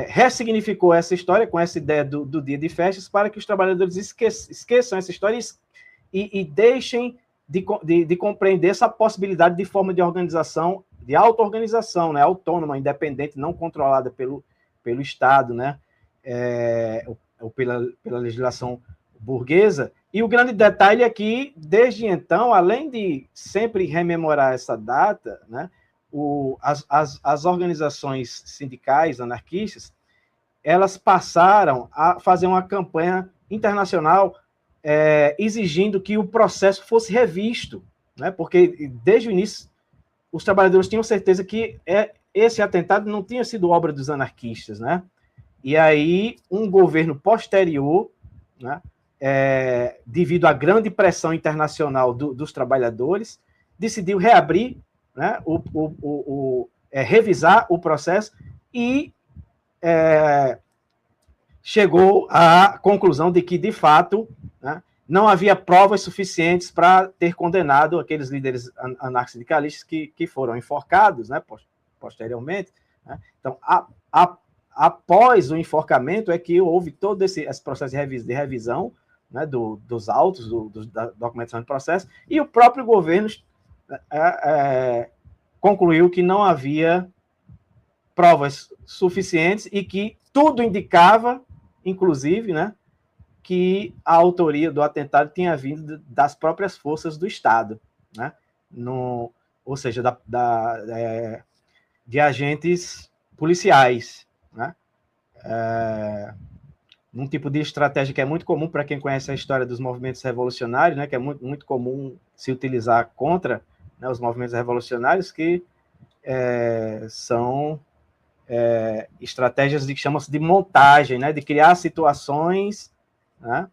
ressignificou essa história com essa ideia do dia de festas para que os trabalhadores esqueçam essa história e deixem de compreender essa possibilidade de forma de organização, de auto-organização, né, autônoma, independente, não controlada pelo Estado, né, ou pela legislação burguesa. E o grande detalhe é que, desde então, além de sempre rememorar essa data, né, as organizações sindicais anarquistas, elas passaram a fazer uma campanha internacional exigindo que o processo fosse revisto, né, porque, desde o início, os trabalhadores tinham certeza que esse atentado não tinha sido obra dos anarquistas, né? E aí, um governo posterior, né, devido à grande pressão internacional dos trabalhadores, decidiu reabrir, né, revisar o processo e chegou à conclusão de que, de fato, né, não havia provas suficientes para ter condenado aqueles líderes anarco-sindicalistas que foram enforcados, né, posteriormente. Né? Então, após o enforcamento é que houve todo esse processo de revisão, né, dos autos, da documentação do processo, e o próprio governo concluiu que não havia provas suficientes e que tudo indicava, inclusive, né, que a autoria do atentado tinha vindo das próprias forças do Estado, né, ou seja, de agentes policiais, né, num tipo de estratégia que é muito comum para quem conhece a história dos movimentos revolucionários, né, que é muito, muito comum se utilizar contra, né, os movimentos revolucionários, que são estratégias que chamam-se de montagem, né, de criar situações, né,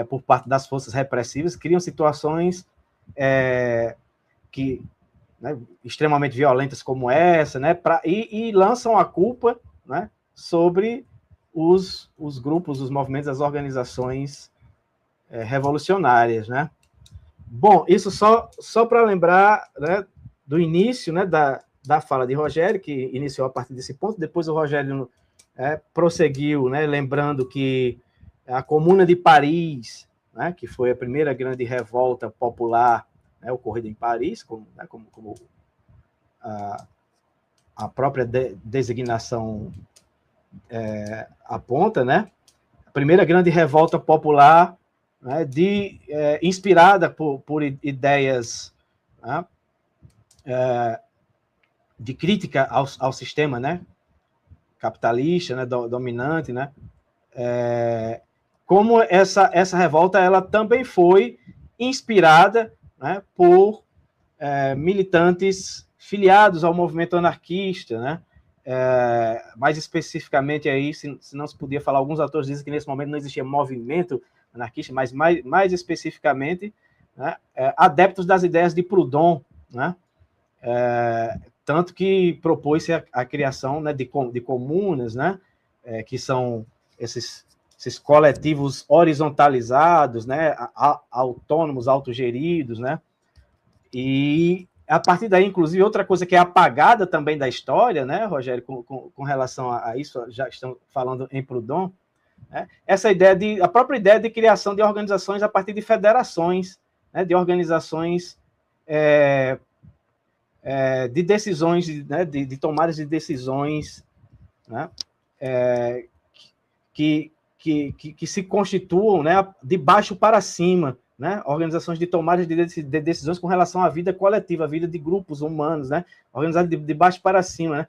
por parte das forças repressivas, criam situações né, extremamente violentas como essa, né, e lançam a culpa, né, sobre os grupos, os movimentos, as organizações revolucionárias, né. Bom, isso só para lembrar, né, do início, né, da fala de Rogério, que iniciou a partir desse ponto. Depois o Rogério prosseguiu, né, lembrando que a Comuna de Paris, né, que foi a primeira grande revolta popular, né, ocorrida em Paris, como a própria designação aponta, né, a primeira grande revolta popular, né, inspirada por ideias, né, de crítica ao sistema, né, capitalista, né, dominante, né, como essa revolta ela também foi inspirada, né, por militantes filiados ao movimento anarquista, né? Mais especificamente aí, se não se podia falar, alguns autores dizem que nesse momento não existia movimento anarquista, mas mais especificamente, né, adeptos das ideias de Proudhon, né? Tanto que propôs-se a criação, né, de comunas, né, que são esses coletivos horizontalizados, né, autônomos, autogeridos, né? E a partir daí, inclusive, outra coisa que é apagada também da história, né, Rogério, com relação a isso, já estamos falando em Proudhon, né, a própria ideia de criação de organizações a partir de federações, né, de organizações de decisões, né, de tomadas de decisões, né, que se constituam, né, de baixo para cima, né, organizações de tomada de decisões com relação à vida coletiva, à vida de grupos humanos, né, organizadas de baixo para cima, né.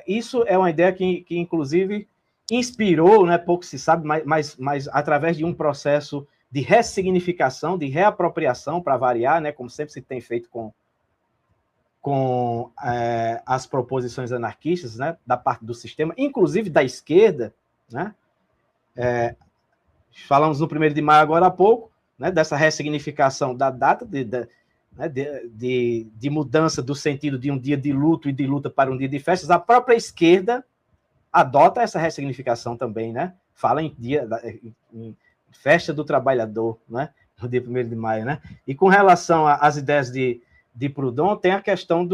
Isso é uma ideia que inclusive inspirou, né, pouco se sabe, mas através de um processo de ressignificação, de reapropriação, para variar, né, como sempre se tem feito com as proposições anarquistas, né, da parte do sistema, inclusive da esquerda, né. Falamos no 1º de maio agora há pouco, né, dessa ressignificação da data de mudança do sentido de um dia de luto e de luta para um dia de festas. A própria esquerda adota essa ressignificação também, né? Fala em festa do trabalhador, né? No dia 1º de maio, né? E com relação às ideias de Proudhon, tem a questão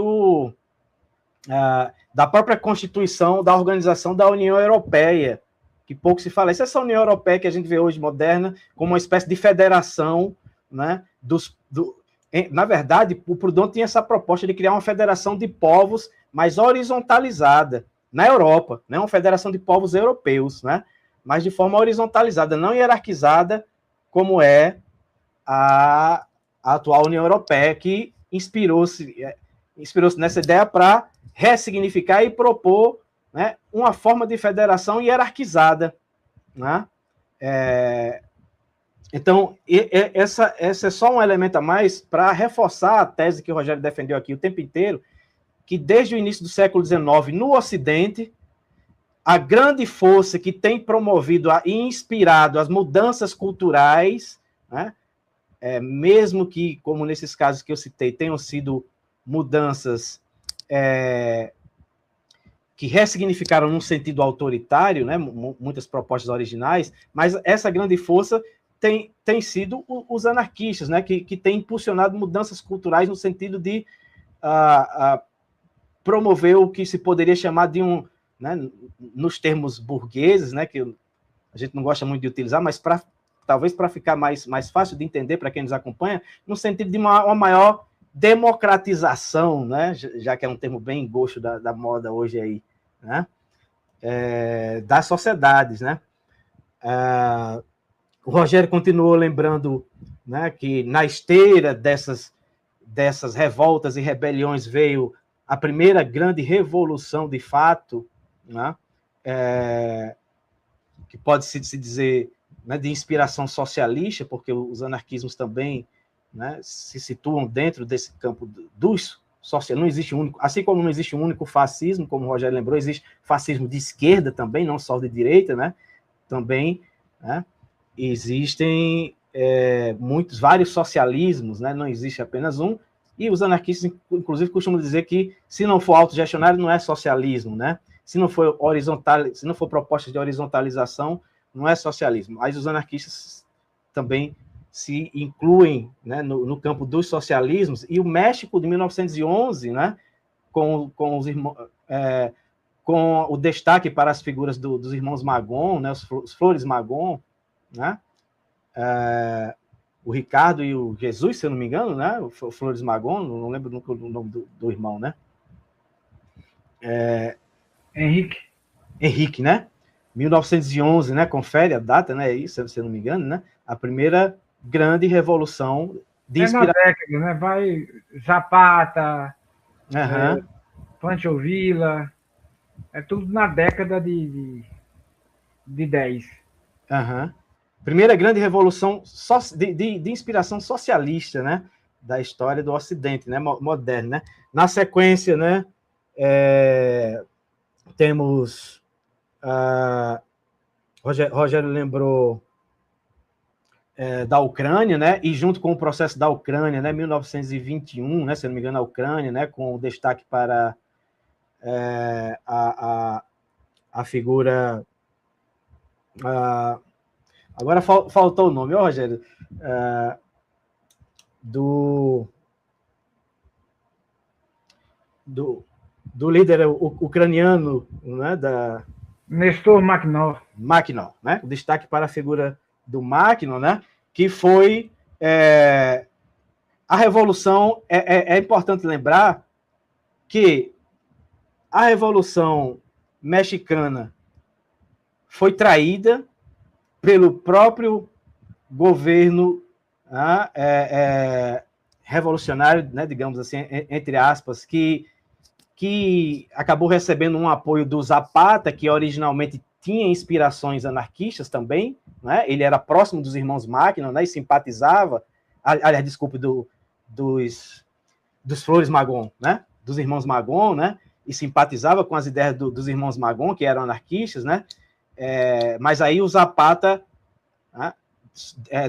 da própria constituição da Organização da União Europeia, que pouco se fala. Essa União Europeia que a gente vê hoje moderna como uma espécie de federação, né? Na verdade, o Proudhon tinha essa proposta de criar uma federação de povos mais horizontalizada na Europa, né? Uma federação de povos europeus, né? Mas de forma horizontalizada, não hierarquizada, como é a atual União Europeia, que inspirou-se nessa ideia para ressignificar e propor, né, uma forma de federação hierarquizada, né? Então, esse é só um elemento a mais para reforçar a tese que o Rogério defendeu aqui o tempo inteiro, que desde o início do século XIX, no Ocidente, a grande força que tem promovido e inspirado as mudanças culturais, né, mesmo que, como nesses casos que eu citei, tenham sido mudanças que ressignificaram num sentido autoritário, né, muitas propostas originais, mas essa grande força tem sido os anarquistas, né, que têm impulsionado mudanças culturais no sentido de promover o que se poderia chamar de né, nos termos burgueses, né, que a gente não gosta muito de utilizar, mas talvez para ficar mais fácil de entender para quem nos acompanha, no sentido de uma maior democratização, né, já que é um termo bem gosto da moda hoje aí, né, das sociedades, né. O Rogério continuou lembrando, né, que na esteira dessas revoltas e rebeliões veio a primeira grande revolução de fato, né, que pode-se dizer, né, de inspiração socialista, porque os anarquismos também, né, se situam dentro desse campo dos socialistas. Não existe assim como não existe um único fascismo, como o Rogério lembrou, existe fascismo de esquerda também, não só de direita, né, também, né, existem vários socialismos, né, não existe apenas um, e os anarquistas, inclusive, costumam dizer que se não for autogestionário, não é socialismo, né, se não for proposta de horizontalização, não é socialismo. Mas os anarquistas também se incluem, né, no campo dos socialismos, e o México de 1911, né, com o destaque para as figuras dos irmãos Magon, né, os Flores Magon, né, o Ricardo e o Jesus, se eu não me engano, né, o Flores Magon, não lembro nunca o nome do irmão, né, Henrique, né, 1911, né, confere a data, né, isso, se eu não me engano, né, a primeira grande revolução de inspiração. Na década, né, vai Zapata, Pancho Villa, é tudo na década de 10. Primeira grande revolução de inspiração socialista, né, da história do Ocidente, né, moderno, né? Na sequência, né, temos Rogério lembrou da Ucrânia, né? E junto com o processo da Ucrânia, né, 1921, né, se não me engano, a Ucrânia, né, com destaque para a figura. Agora faltou o nome, Rogério, do líder ucraniano, né, Nestor Makhno. Makhno, né? O destaque para a figura do Makhno, né? Que foi a revolução. É importante lembrar que a revolução mexicana foi traída pelo próprio governo revolucionário, né, digamos assim, entre aspas, que acabou recebendo um apoio do Zapata, que originalmente tinha inspirações anarquistas também, né? Ele era próximo dos irmãos Makhno, né, e simpatizava, aliás, desculpe, dos Flores Magón, né, dos irmãos Magón, né, e simpatizava com as ideias dos irmãos Magón, que eram anarquistas, né, mas aí o Zapata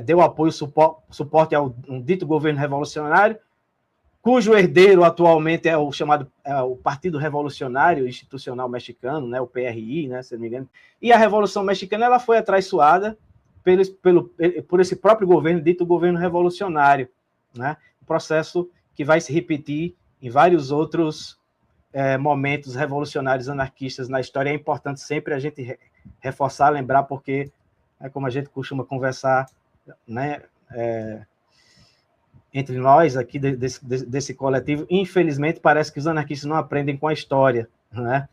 deu apoio, suporte ao dito governo revolucionário, cujo herdeiro atualmente é o chamado o Partido Revolucionário Institucional Mexicano, né, o PRI, né, se não me engano. E a Revolução Mexicana ela foi atraiçoada por esse próprio governo, dito governo revolucionário, né, um processo que vai se repetir em vários outros momentos revolucionários anarquistas na história. É importante sempre a gente reforçar, lembrar, porque, como a gente costuma conversar, né, entre nós aqui desse coletivo, infelizmente parece que os anarquistas não aprendem com a história, né?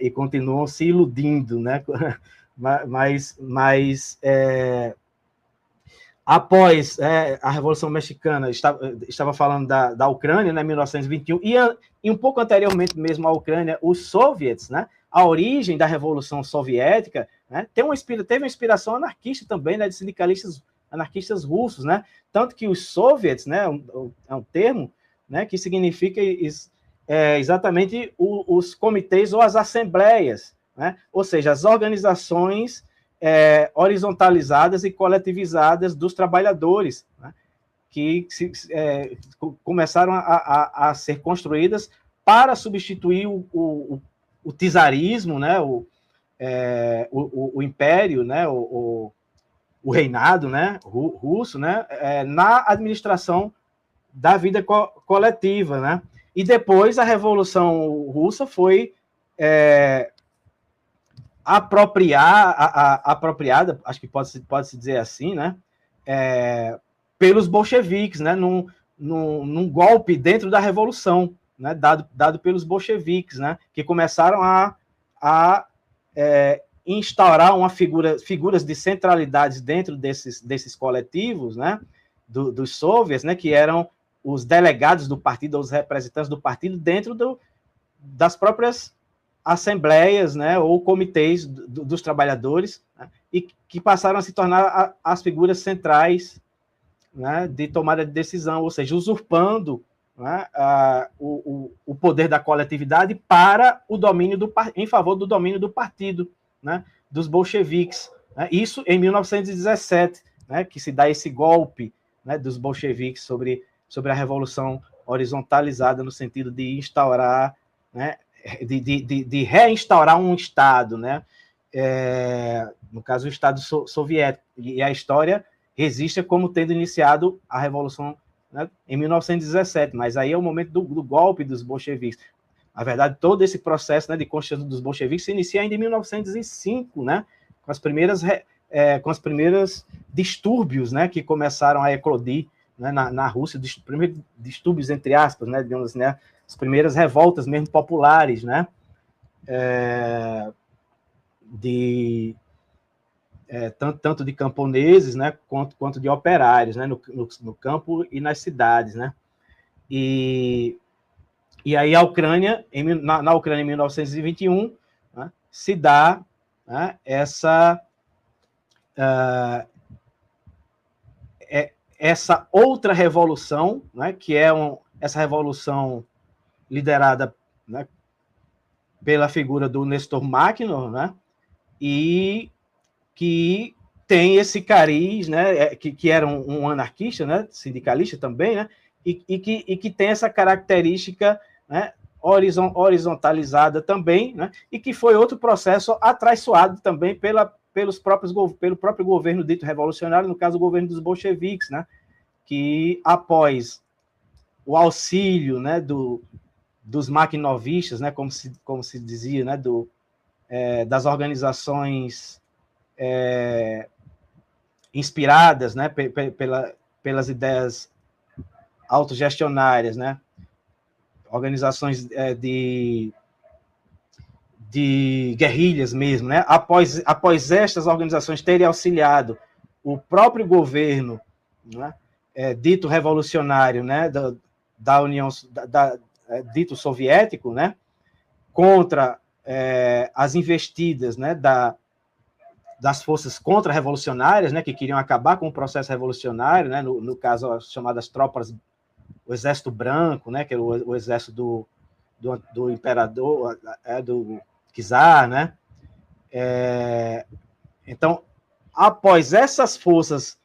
E continuam se iludindo, né? Mas após a Revolução Mexicana, estava falando da Ucrânia, né, 1921, e um pouco anteriormente mesmo à Ucrânia, os soviets, né? A origem da Revolução Soviética, né, teve uma inspiração anarquista também, né, de sindicalistas anarquistas russos, né? Tanto que os soviets, né, é um termo, né, que significa exatamente os comitês ou as assembleias, né? Ou seja, as organizações horizontalizadas e coletivizadas dos trabalhadores, né? Que começaram a ser construídas para substituir o czarismo, né? O império, né? O reinado, né, russo, né, na administração da vida coletiva, né? E depois a Revolução Russa foi apropriada, acho que pode-se dizer assim, né, pelos bolcheviques, né, num golpe dentro da Revolução, né, dado pelos bolcheviques, né, que começaram a instaurar figuras de centralidade dentro desses coletivos, né, dos soviets, né, que eram os delegados do partido, os representantes do partido dentro das próprias assembleias, né, ou comitês dos trabalhadores, né, e que passaram a se tornar as figuras centrais, né, de tomada de decisão, ou seja, usurpando, né, o poder da coletividade para o domínio em favor do domínio do partido, né, dos bolcheviques, né? Isso em 1917, né, que se dá esse golpe, né, dos bolcheviques sobre a revolução horizontalizada no sentido de instaurar, né, de reinstaurar um Estado, né, no caso o Estado soviético, e a história registra como tendo iniciado a revolução, né, em 1917, mas aí é o momento do golpe dos bolcheviques. Na verdade, todo esse processo, né, de construção dos bolcheviques se inicia ainda em 1905, né, com as primeiras distúrbios, né, que começaram a eclodir, né, na Rússia, primeiros distúrbios entre aspas, né, digamos assim, né, as primeiras revoltas mesmo populares, né, tanto de camponeses, né, quanto de operários, né, no campo e nas cidades, né. E aí a Ucrânia, na Ucrânia em 1921, né, se dá, né, essa outra revolução, né, que é essa revolução liderada, né, pela figura do Nestor Makhno, né, e que tem esse cariz, né, que era um anarquista, né, sindicalista também, né, e que tem essa característica, né, horizontalizada também, né, e que foi outro processo atraiçoado também pelo próprio governo dito revolucionário, no caso o governo dos bolcheviques, né, que após o auxílio, né, dos maquinovistas, né, como se dizia, né, das organizações inspiradas, né, pelas ideias autogestionárias, né, organizações de guerrilhas mesmo, né, após estas organizações terem auxiliado o próprio governo, né, dito revolucionário, né, da União, dito soviético, né, contra as investidas, né, das forças contra-revolucionárias, né, que queriam acabar com o processo revolucionário, né, no caso, as chamadas tropas, o Exército Branco, né, que era o exército do imperador, do czar, né. Então, após essas forças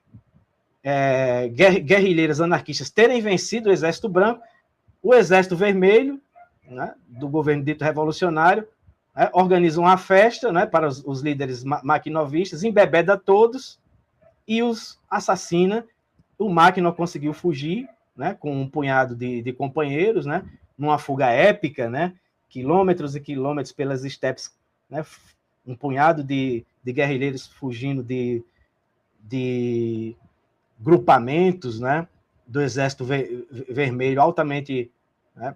guerrilheiras anarquistas terem vencido o Exército Branco, o Exército Vermelho, né, do governo dito revolucionário, organiza uma festa, né, para os líderes maquinovistas, embebeda todos e os assassina. O Makhno conseguiu fugir, né, com um punhado de companheiros, né, numa fuga épica, né, quilômetros e quilômetros pelas estepes, né, um punhado de guerrilheiros fugindo de grupamentos, né, do Exército Vermelho altamente, né,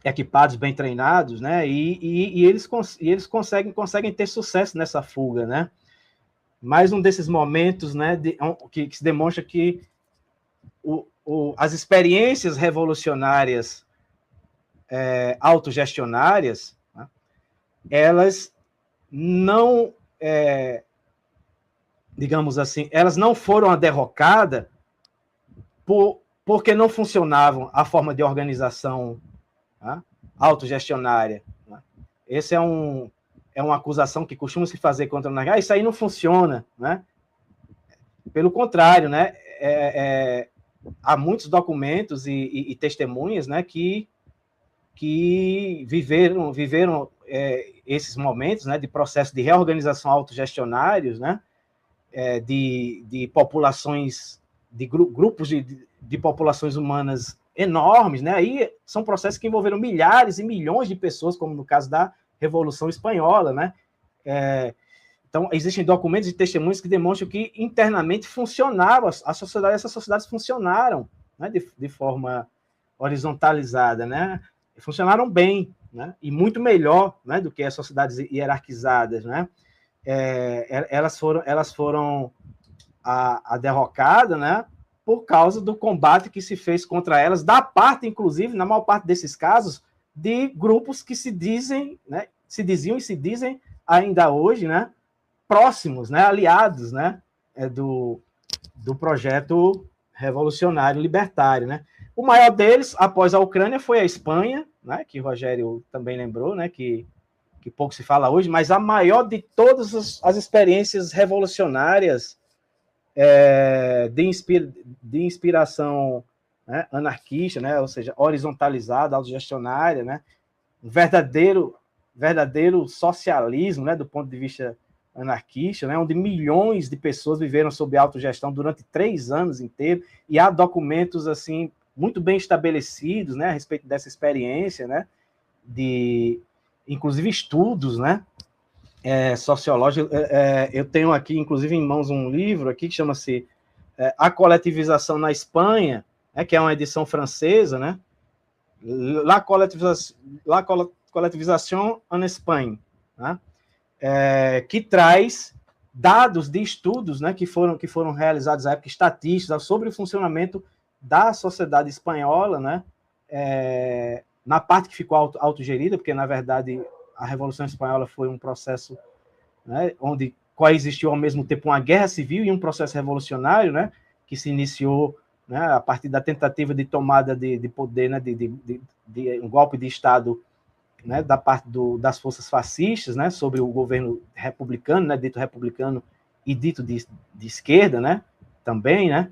equipados, bem treinados, né, e eles conseguem ter sucesso nessa fuga, né. Mais um desses momentos, né, que se demonstra que as experiências revolucionárias autogestionárias, né, elas não, digamos assim, elas não foram a derrocada porque não funcionavam a forma de organização, né, autogestionária. Né. Esse é uma acusação que costuma se fazer contra o anarquismo. Isso aí não funciona, né? Pelo contrário, né? Há muitos documentos e testemunhas, né, que viveram esses momentos, né, de processo de reorganização autogestionários, né, de populações, de grupos de populações humanas enormes, né? Aí são processos que envolveram milhares e milhões de pessoas, como no caso da Revolução Espanhola, né? Então, existem documentos e testemunhos que demonstram que internamente funcionava essas sociedades funcionaram, né, de forma horizontalizada, né? Funcionaram bem, né? E muito melhor, né, do que as sociedades hierarquizadas, né? Elas foram a derrocada, né, por causa do combate que se fez contra elas, da parte, inclusive, na maior parte desses casos, de grupos que se diziam e se dizem ainda hoje, né, próximos, né, aliados, né, do projeto revolucionário libertário, né. O maior deles, após a Ucrânia, foi a Espanha, né, que o Rogério também lembrou, né, que pouco se fala hoje, mas a maior de todas as experiências revolucionárias de inspiração, né, anarquista, né, ou seja, horizontalizada, autogestionária, né, um verdadeiro socialismo, né, do ponto de vista anarquista, né, onde milhões de pessoas viveram sob autogestão durante 3 anos inteiros, e há documentos assim muito bem estabelecidos, né, a respeito dessa experiência, né, inclusive estudos, né, sociológicos. Eu tenho aqui, inclusive, em mãos um livro aqui que chama-se A Coletivização na Espanha, né, que é uma edição francesa, né, La Coletivización en España, né, que traz dados de estudos, né, que foram realizados na época, estatísticas sobre o funcionamento da sociedade espanhola, né, na parte que ficou autogerida, porque, na verdade, a Revolução Espanhola foi um processo, né, onde coexistiu ao mesmo tempo uma guerra civil e um processo revolucionário, né, que se iniciou, né, a partir da tentativa de tomada de poder, né, de um golpe de Estado, né, da parte das forças fascistas, né, sobre o governo republicano, né, dito republicano e dito de esquerda, né, também, né,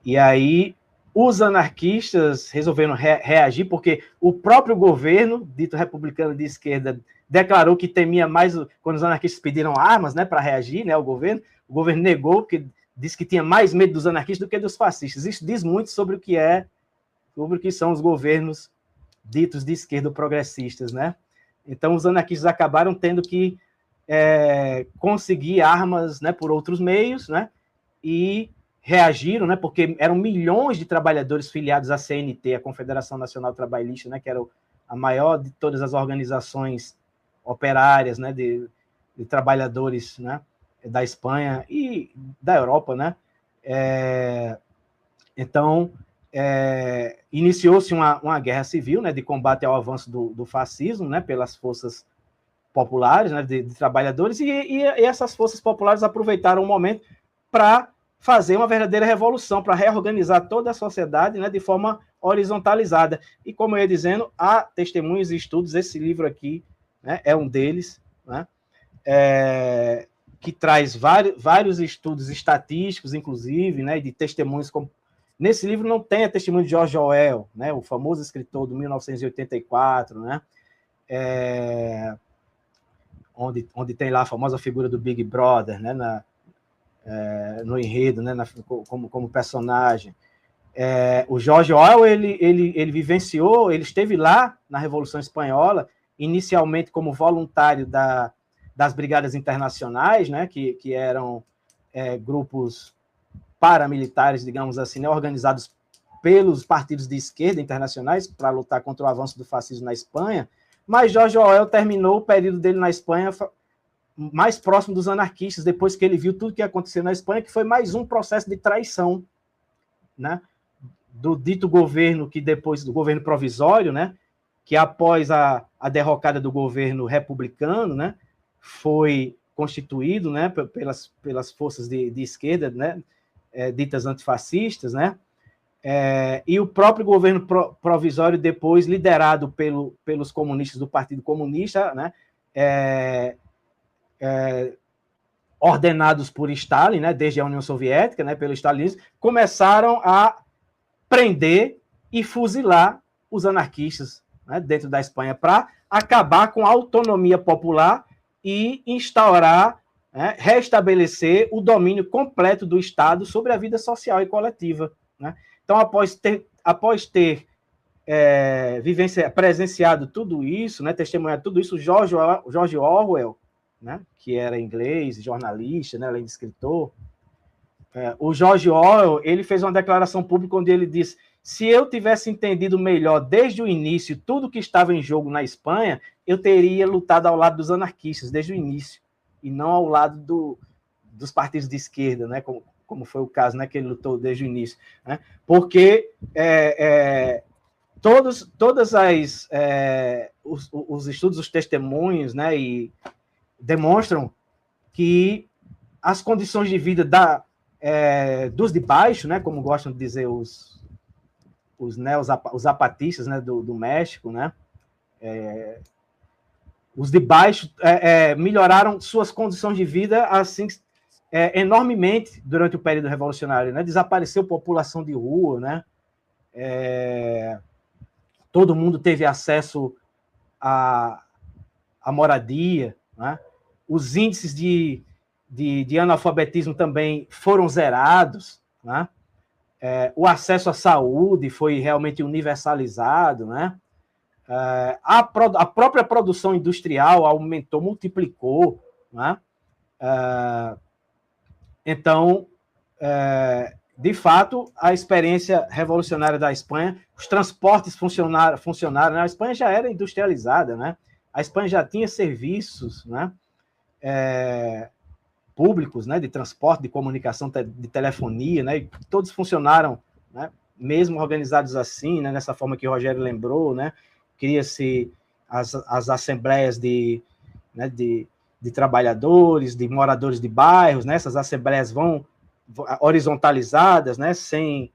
e aí os anarquistas resolveram reagir, porque o próprio governo, dito republicano de esquerda, declarou que temia mais quando os anarquistas pediram armas, né, para reagir, né, o governo negou, porque disse que tinha mais medo dos anarquistas do que dos fascistas. Isso diz muito sobre o que são os governos ditos de esquerda progressistas, né? Então, os anarquistas acabaram tendo que conseguir armas, né, por outros meios, né, e reagiram, né, porque eram milhões de trabalhadores filiados à CNT, a Confederação Nacional Trabalhista, né, que era a maior de todas as organizações operárias, né, de trabalhadores, né, da Espanha e da Europa, né. Então, iniciou-se uma guerra civil, né, de combate ao avanço do fascismo, né, pelas forças populares, né, de trabalhadores, e essas forças populares aproveitaram o momento para fazer uma verdadeira revolução, para reorganizar toda a sociedade, né, de forma horizontalizada. E, como eu ia dizendo, há testemunhos e estudos, esse livro aqui, né, é um deles, né, que traz vários estudos estatísticos, inclusive, né, de testemunhos. Nesse livro não tem a testemunho de George Orwell, né, o famoso escritor de 1984, né, onde tem lá a famosa figura do Big Brother, né, no enredo, né, como personagem. O George Orwell, ele vivenciou, ele esteve lá na Revolução Espanhola, inicialmente como voluntário das Brigadas Internacionais, né, que eram grupos paramilitares, digamos assim, né, organizados pelos partidos de esquerda internacionais para lutar contra o avanço do fascismo na Espanha, mas George Orwell terminou o período dele na Espanha mais próximo dos anarquistas, depois que ele viu tudo que aconteceu na Espanha, que foi mais um processo de traição, né, do dito governo, que depois do governo provisório, né, que após a derrocada do governo republicano, né, foi constituído, né, pelas forças de esquerda, né, ditas antifascistas, né, e o próprio governo provisório, depois liderado pelos comunistas do Partido Comunista, né, ordenados por Stalin, né, desde a União Soviética, né, pelo stalinismo, começaram a prender e fuzilar os anarquistas, né, dentro da Espanha, para acabar com a autonomia popular e instaurar, né, restabelecer o domínio completo do Estado sobre a vida social e coletiva, né? Então, após ter presenciado tudo isso, né, testemunhado tudo isso, George Orwell, né, que era inglês, jornalista, né, além de escritor, o George Orwell, ele fez uma declaração pública onde ele disse: se eu tivesse entendido melhor desde o início tudo que estava em jogo na Espanha, eu teria lutado ao lado dos anarquistas desde o início, e não ao lado dos partidos de esquerda, né, como foi o caso, né, que ele lutou desde o início, né, porque todos os estudos, os testemunhos, né, e demonstram que as condições de vida dos de baixo, né, como gostam de dizer os zapatistas, né, do México, né, os de baixo melhoraram suas condições de vida assim enormemente durante o período revolucionário, né? Desapareceu população de rua, né? Todo mundo teve acesso à moradia, né? Os índices de analfabetismo também foram zerados, né? O acesso à saúde foi realmente universalizado, né? A própria produção industrial aumentou, multiplicou, né? Então, de fato, a experiência revolucionária da Espanha, os transportes funcionaram, né? A Espanha já era industrializada, né? A Espanha já tinha serviços, né, públicos, né, de transporte, de comunicação, de telefonia, né, e todos funcionaram, né, mesmo organizados assim, né, nessa forma que o Rogério lembrou, né, cria-se as assembleias de de trabalhadores, de moradores de bairros, né? Essas assembleias vão horizontalizadas, né? Sem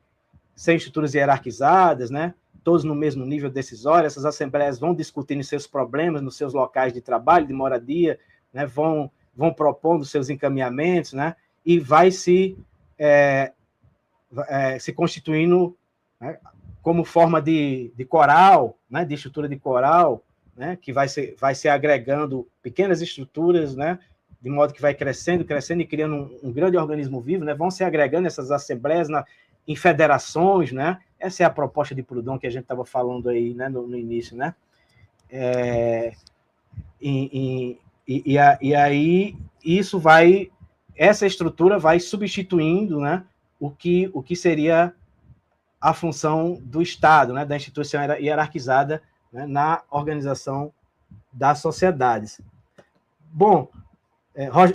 estruturas hierarquizadas, né? Todos no mesmo nível decisório. Essas assembleias vão discutindo seus problemas nos seus locais de trabalho, de moradia, né? Vão propondo seus encaminhamentos, né? E vai se constituindo, né? Como forma de coral, né? De estrutura de coral, né? Que vai ser agregando pequenas estruturas, né? De modo que vai crescendo e criando um grande organismo vivo, né? Vão se agregando essas assembleias em federações, né? Essa é a proposta de Proudhon que a gente estava falando aí, né? No início, né? E aí essa estrutura vai substituindo, né? O que seria a função do Estado, né? Da instituição hierarquizada, né? Na organização das sociedades. Bom,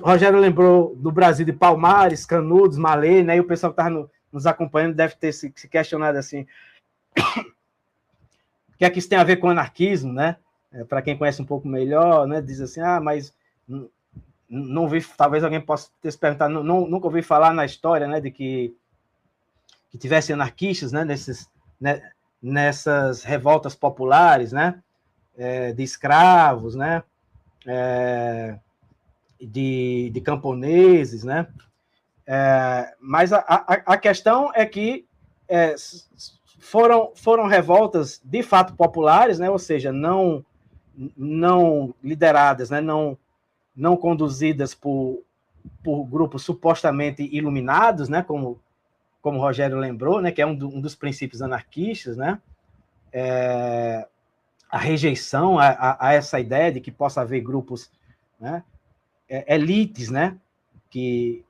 Rogério lembrou do Brasil de Palmares, Canudos, Malê, né? E o pessoal que estava nos acompanhando deve ter se questionado assim: o que é que isso tem a ver com anarquismo, né? Para quem conhece um pouco melhor, né? Diz assim: mas não vi, talvez alguém possa ter se perguntado, nunca ouvi falar na história, né? De que tivesse anarquistas, né? Nessas revoltas populares, né? De escravos, né? De camponeses, né? Mas a questão é que foram revoltas de fato populares, né? Ou seja, não lideradas, né? Não conduzidas por grupos supostamente iluminados, né? Como o Rogério lembrou, né? Que é um dos princípios anarquistas, né? A rejeição a essa ideia de que possa haver grupos, né? Elites, né? Que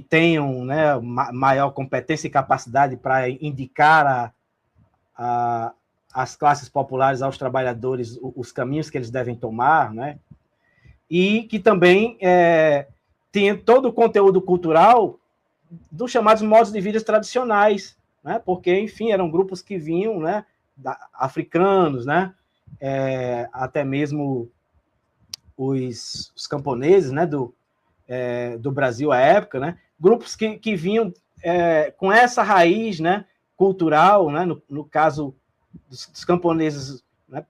tenham, né, maior competência e capacidade para indicar às classes populares, aos trabalhadores, os caminhos que eles devem tomar, né? E que também tinha todo o conteúdo cultural dos chamados modos de vida tradicionais, né? Porque, enfim, eram grupos que vinham, né, africanos, né? Até mesmo os camponeses, né, do Brasil à época, né? Grupos que vinham com essa raiz, né, cultural, né? No caso dos camponeses, né,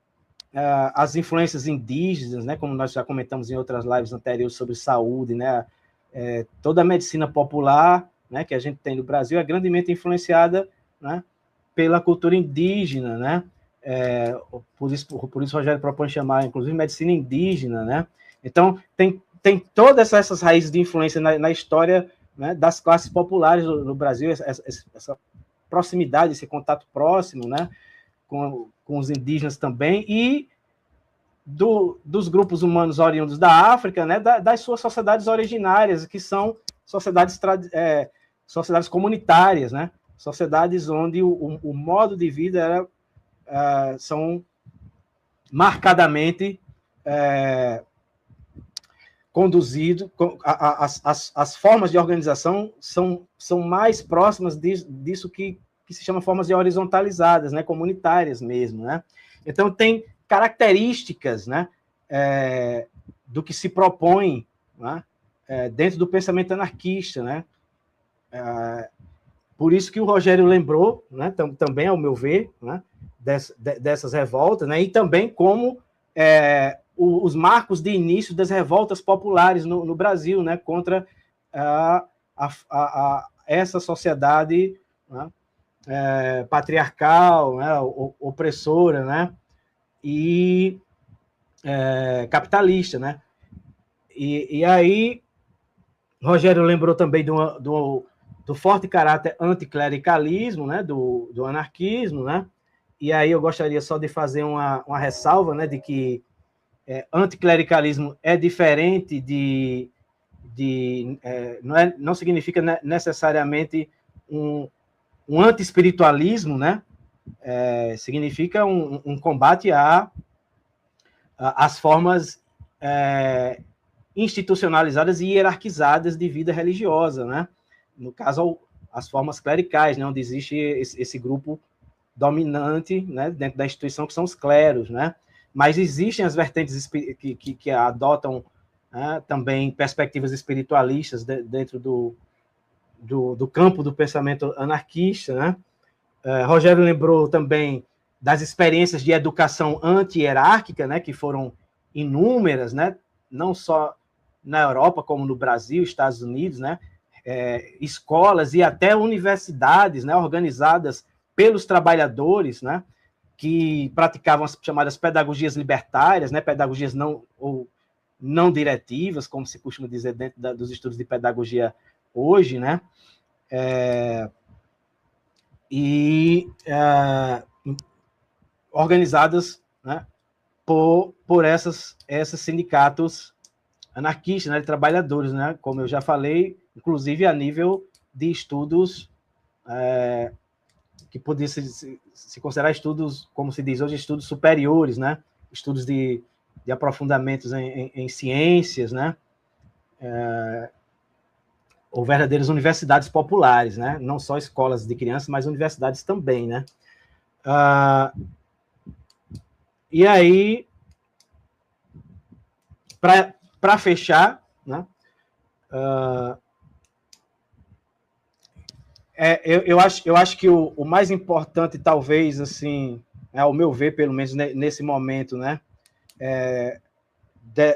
as influências indígenas, né? Como nós já comentamos em outras lives anteriores sobre saúde, né? Toda a medicina popular, né, que a gente tem no Brasil é grandemente influenciada, né, pela cultura indígena, né? Por isso Rogério propõe chamar, inclusive, medicina indígena, né? Então, tem todas essas raízes de influência na história, né, das classes populares no Brasil, essa proximidade, esse contato próximo, né, com os indígenas também, e dos grupos humanos oriundos da África, né, das suas sociedades originárias, que são sociedades comunitárias, né, sociedades onde o modo de vida são marcadamente conduzido, as formas de organização são mais próximas disso que se chama formas de horizontalizadas, né, comunitárias mesmo, né? Então tem características, né, do que se propõe, né, dentro do pensamento anarquista, né? Por isso que o Rogério lembrou, né, também ao meu ver, né, dessas revoltas, né, e também como os marcos de início das revoltas populares no Brasil, né, contra essa sociedade, né, patriarcal, né, opressora, né, e capitalista, né. E aí Rogério lembrou também do forte caráter anticlericalismo, né, do anarquismo, né. E aí eu gostaria só de fazer uma ressalva, né, de que anticlericalismo é diferente não significa necessariamente um anti-espiritualismo, né? Significa um combate às formas institucionalizadas e hierarquizadas de vida religiosa, né? No caso, as formas clericais, né? Onde existe esse grupo dominante, né? Dentro da instituição, que são os cleros, né? Mas existem as vertentes que adotam também perspectivas espiritualistas dentro do campo do pensamento anarquista, né? Rogério lembrou também das experiências de educação anti-hierárquica, né, que foram inúmeras, né, não só na Europa, como no Brasil, Estados Unidos, né, escolas e até universidades, né, organizadas pelos trabalhadores, né, que praticavam as chamadas pedagogias libertárias, né, pedagogias não diretivas, como se costuma dizer dentro dos estudos de pedagogia hoje, né, organizadas, né, por esses sindicatos anarquistas, né, de trabalhadores, né, como eu já falei, inclusive a nível de estudos que podia se considerar estudos, como se diz hoje, estudos superiores, né, estudos de aprofundamentos em ciências, né, ou verdadeiras universidades populares, né, não só escolas de crianças, mas universidades também, né. E aí, para fechar, né, eu acho que o mais importante, talvez, assim, ao meu ver, pelo menos nesse momento, né,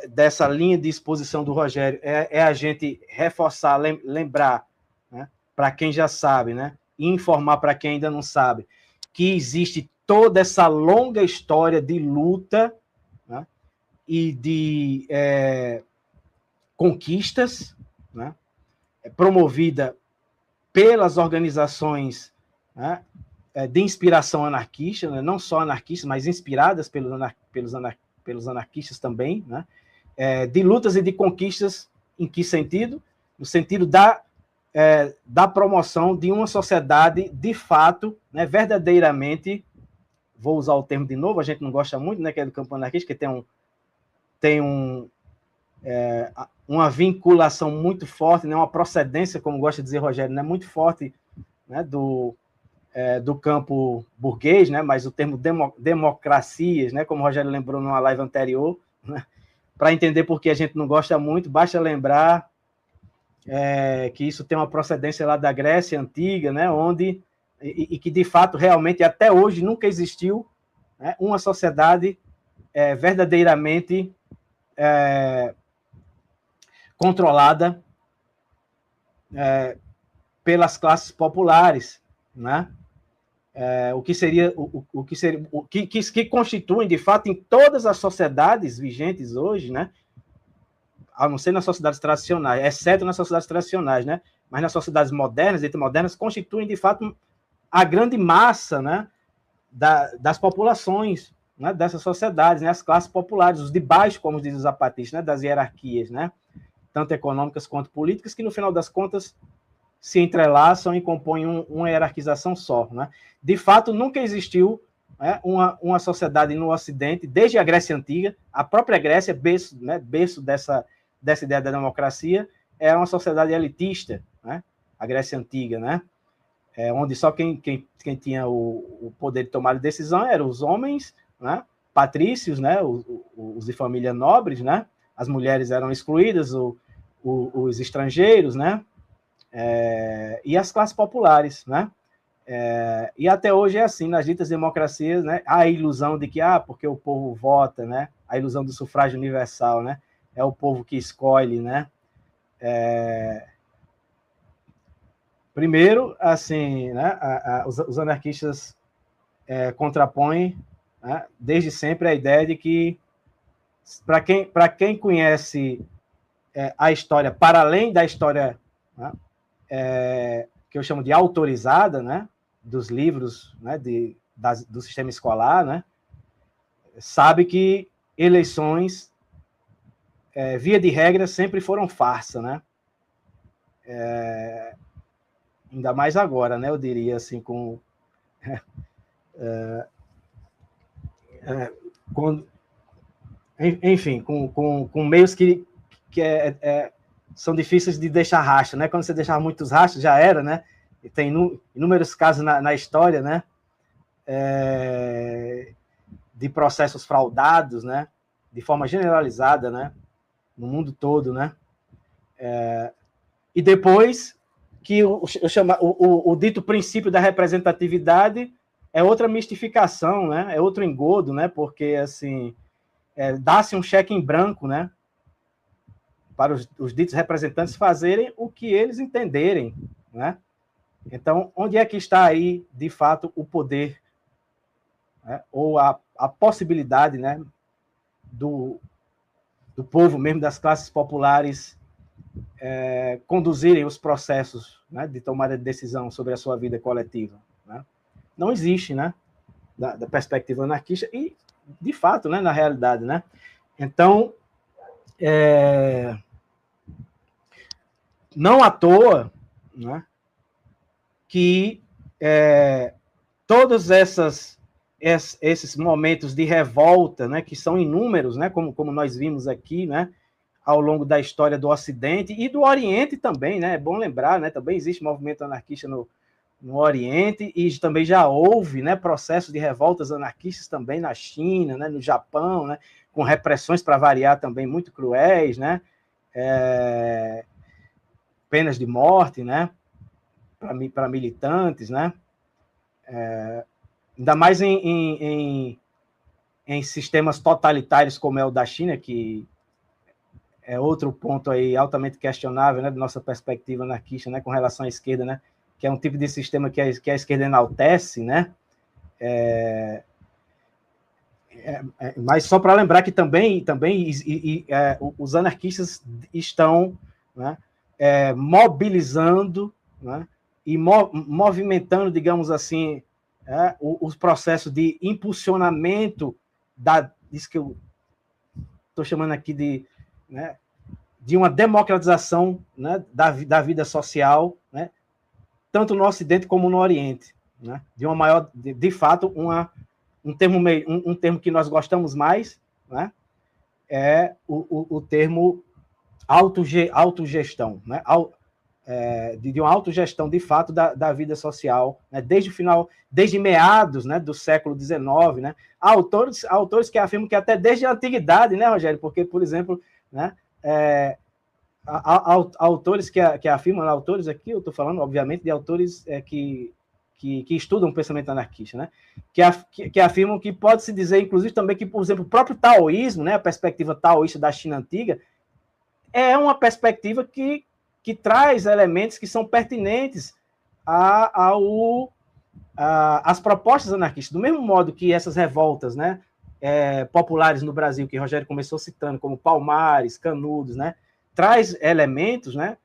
dessa linha de exposição do Rogério, é a gente reforçar, lembrar, né, para quem já sabe, né, e informar para quem ainda não sabe, que existe toda essa longa história de luta, né, e de conquistas, né, promovida pelas organizações, né, de inspiração anarquista, né, não só anarquistas, mas inspiradas pelos anarquistas também, né, de lutas e de conquistas. Em que sentido? No sentido da promoção de uma sociedade, de fato, né, verdadeiramente, vou usar o termo de novo, a gente não gosta muito, né, que é do campo anarquista, que tem uma vinculação muito forte, né, uma procedência, como gosta de dizer Rogério, né, muito forte, né, do campo burguês, né, mas o termo democracias, né, como o Rogério lembrou numa live anterior, né, para entender por que a gente não gosta muito, basta lembrar que isso tem uma procedência lá da Grécia Antiga, né, onde, e que de fato, realmente, até hoje, nunca existiu, né, uma sociedade verdadeiramente controlada pelas classes populares, né? Que constituem, de fato, em todas as sociedades vigentes hoje, né? A não ser nas sociedades tradicionais, exceto nas sociedades tradicionais, né? Mas nas sociedades modernas, modernas, constituem, de fato, a grande massa, né, das populações, né, dessas sociedades, né, as classes populares, os de baixo, como dizem os zapatistas, né, das hierarquias, né, tanto econômicas quanto políticas, que no final das contas se entrelaçam e compõem uma hierarquização só, né. De fato, nunca existiu, né, uma sociedade no Ocidente, desde a Grécia Antiga, a própria Grécia, berço dessa ideia da democracia, era uma sociedade elitista, né, a Grécia Antiga, né, onde só quem tinha o poder de tomar decisão eram os homens, né, patrícios, né, os de família nobres, né, as mulheres eram excluídas, os estrangeiros, né, e as classes populares, né, e até hoje é assim, nas ditas democracias, né, há a ilusão de que, porque o povo vota, né, a ilusão do sufrágio universal, né, é o povo que escolhe, né, primeiro, assim, né, os anarquistas contrapõem, né, desde sempre a ideia de que, para quem conhece a história, para além da história, né, que eu chamo de autorizada, né, dos livros, né, do sistema escolar, né, sabe que eleições, via de regra, sempre foram farsa, né, ainda mais agora, né, eu diria assim, enfim, com meios que são difíceis de deixar rastro, né? Quando você deixar muitos rastros, já era, né? E tem inúmeros casos na história, né? De processos fraudados, né? De forma generalizada, né? no mundo todo, né? E depois que o dito princípio da representatividade é outra mistificação, né? É outro engodo, né? Porque, assim, dá-se um cheque em branco, né? Para os ditos representantes fazerem o que eles entenderem, né? Então, onde é que está aí, de fato, o poder, né? Ou a possibilidade, né? Do povo mesmo, das classes populares, conduzirem os processos, né, de tomada de decisão sobre a sua vida coletiva, né? Não existe, né, da perspectiva anarquista e, de fato, né, na realidade, né? Então, não à toa, né, que todos esses momentos de revolta, né, que são inúmeros, né, como nós vimos aqui, né, ao longo da história do Ocidente e do Oriente também, né? É bom lembrar, né? Também existe movimento anarquista no Oriente e também já houve, né, processos de revoltas anarquistas também na China, né, no Japão, né, com repressões, para variar, também muito cruéis, né? Penas de morte, né? Para militantes, né? Ainda mais em sistemas totalitários como é o da China, que é outro ponto aí altamente questionável, né, da nossa perspectiva anarquista, né, com relação à esquerda, né, que é um tipo de sistema que a esquerda enaltece, né, mas só para lembrar que também os anarquistas estão, né, mobilizando, né, e movimentando, digamos assim, os processos de impulsionamento disso que eu estou chamando aqui de, né, de uma democratização, né, da vida social, né, tanto no Ocidente como no Oriente, né, de uma maior, de fato, um termo que nós gostamos mais, né, é o termo autogestão, né, de uma autogestão, de fato, da vida social, né, desde meados, né, do século XIX, né, há autores que afirmam que até desde a antiguidade, né, Rogério, porque, por exemplo, né, autores que afirmam, autores aqui, eu estou falando, obviamente, de autores que estudam o pensamento anarquista, né, que afirmam que pode-se dizer, inclusive, também que, por exemplo, o próprio taoísmo, né, a perspectiva taoísta da China antiga, é uma perspectiva que traz elementos que são pertinentes às propostas anarquistas. Do mesmo modo que essas revoltas, né, populares no Brasil, que o Rogério começou citando, como Palmares, Canudos, né, traz elementos, né,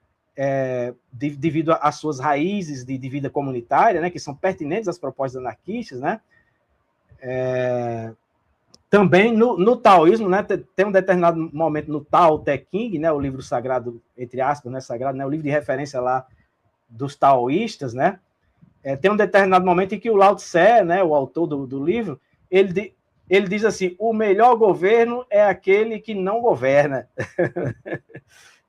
devido às suas raízes de vida comunitária, né, que são pertinentes às propostas anarquistas, né, também no taoísmo, né, tem um determinado momento no Tao Te Ching, né, o livro sagrado, entre aspas, né, sagrado, né, o livro de referência lá dos taoístas, né, tem um determinado momento em que o Lao Tse, né, o autor do livro, ele diz assim: o melhor governo é aquele que não governa.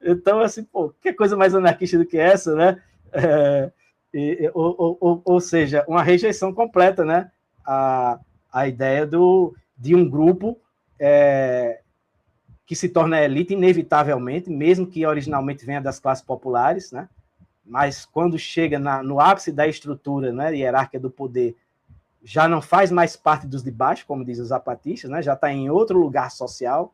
Então, assim, pô, que coisa mais anarquista do que essa, né? Ou seja, uma rejeição completa, né, a ideia de um grupo que se torna elite inevitavelmente, mesmo que originalmente venha das classes populares, né? Mas quando chega no ápice da estrutura, né, hierárquica do poder, já não faz mais parte dos de baixo, como dizem os zapatistas, né? Já está em outro lugar social.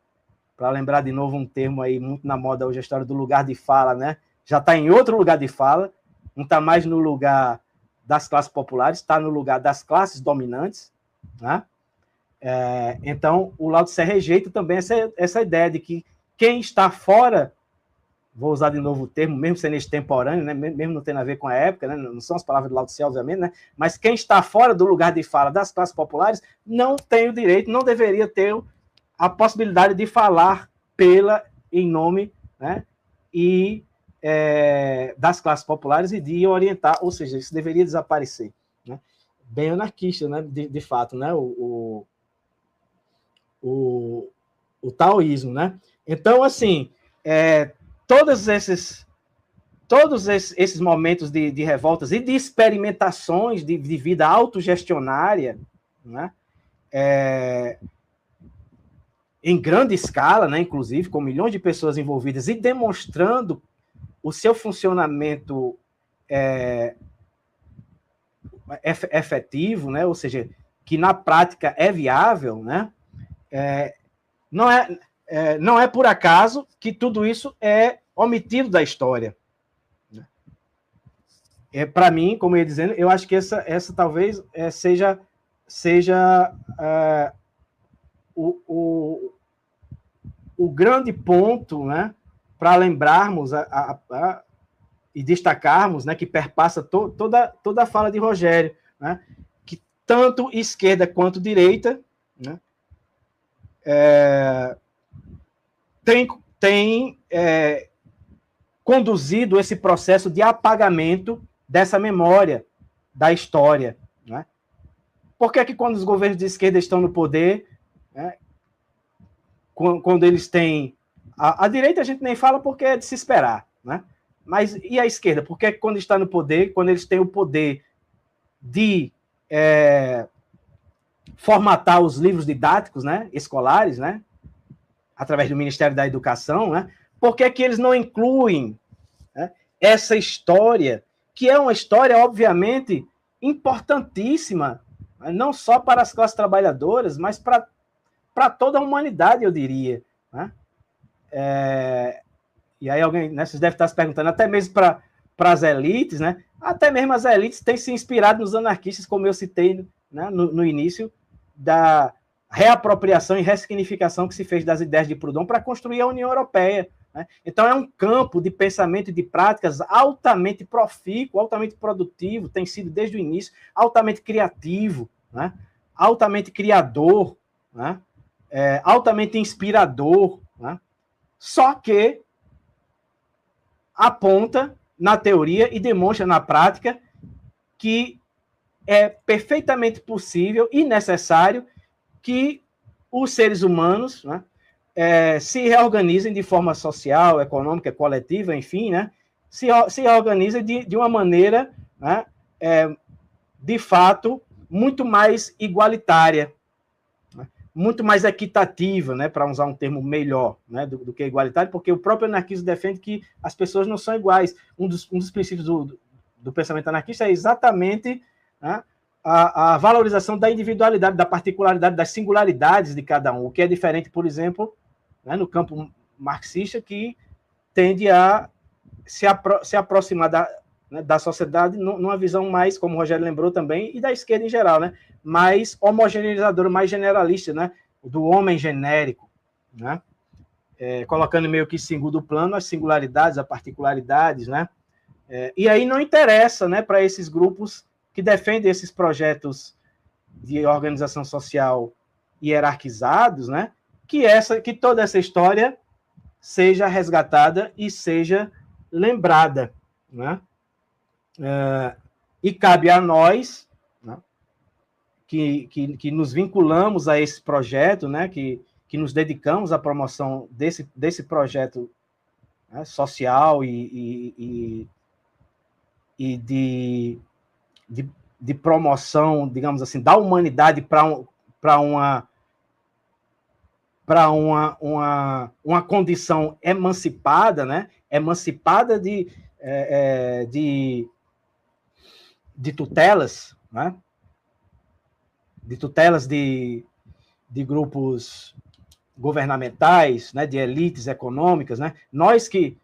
Para lembrar de novo um termo aí muito na moda hoje, a história do lugar de fala, né? Já está em outro lugar de fala, não está mais no lugar das classes populares, está no lugar das classes dominantes, né? Então, o Lao Tse rejeita também essa ideia de que quem está fora, vou usar de novo o termo, mesmo sendo extemporâneo, né, mesmo não tendo a ver com a época, né, não são as palavras do Lao Tse, obviamente, né, mas quem está fora do lugar de fala das classes populares não tem o direito, não deveria ter a possibilidade de falar em nome, né, e das classes populares e de orientar, ou seja, isso deveria desaparecer, né, bem anarquista, né, de fato, né, o taoísmo, né? Então, assim, todos esses momentos de revoltas e de experimentações de vida autogestionária, né, em grande escala, né, inclusive, com milhões de pessoas envolvidas e demonstrando o seu funcionamento efetivo, né, ou seja, que na prática é viável, né, não é por acaso que tudo isso é omitido da história. Para mim, como eu ia dizendo, eu acho que essa talvez seja o grande ponto, né, para lembrarmos e destacarmos, né, que perpassa toda a fala de Rogério, né, que tanto esquerda quanto direita, né, tem conduzido esse processo de apagamento dessa memória da história. Né? Por que quando os governos de esquerda estão no poder, né, quando eles têm... A direita a gente nem fala porque é de se esperar, né? Mas e a esquerda? Porque quando está no poder, quando eles têm o poder de formatar os livros didáticos, né, escolares, né, através do Ministério da Educação, né, por que eles não incluem, né, essa história, que é uma história, obviamente, importantíssima, não só para as classes trabalhadoras, mas para toda a humanidade, eu diria. Né? E aí alguém, né, vocês devem estar se perguntando, até mesmo para as elites, né? Até mesmo as elites têm se inspirado nos anarquistas, como eu citei, né, no início, da reapropriação e ressignificação que se fez das ideias de Proudhon para construir a União Europeia. Né? Então é um campo de pensamento e de práticas altamente profícuo, altamente produtivo, tem sido desde o início, altamente criativo, né? Altamente criador, né? Altamente inspirador, né? Só que aponta na teoria e demonstra na prática que é perfeitamente possível e necessário que os seres humanos, né, se reorganizem de forma social, econômica, coletiva, enfim, né, se reorganizem de uma maneira, né, de fato, muito mais igualitária, né, muito mais equitativa, né, para usar um termo melhor, né, do que igualitário, porque o próprio anarquismo defende que as pessoas não são iguais. Um dos princípios do pensamento anarquista é exatamente, né, a valorização da individualidade, da particularidade, das singularidades de cada um, o que é diferente, por exemplo, né, no campo marxista, que tende a se aproximar da sociedade numa visão mais, como o Rogério lembrou também, e da esquerda em geral, né, mais homogeneizadora, mais generalista, né, do homem genérico, né, colocando meio que em segundo plano as singularidades, as particularidades, né, e aí não interessa, né, para esses grupos que defendem esses projetos de organização social hierarquizados, né, que toda essa história seja resgatada e seja lembrada, né? E cabe a nós, né, que nos vinculamos a esse projeto, né, que nos dedicamos à promoção desse projeto, né, social e de promoção, digamos assim, da humanidade para uma condição emancipada, né? Emancipada de tutelas, né? De tutelas de grupos governamentais, né? De elites econômicas, né? Nós que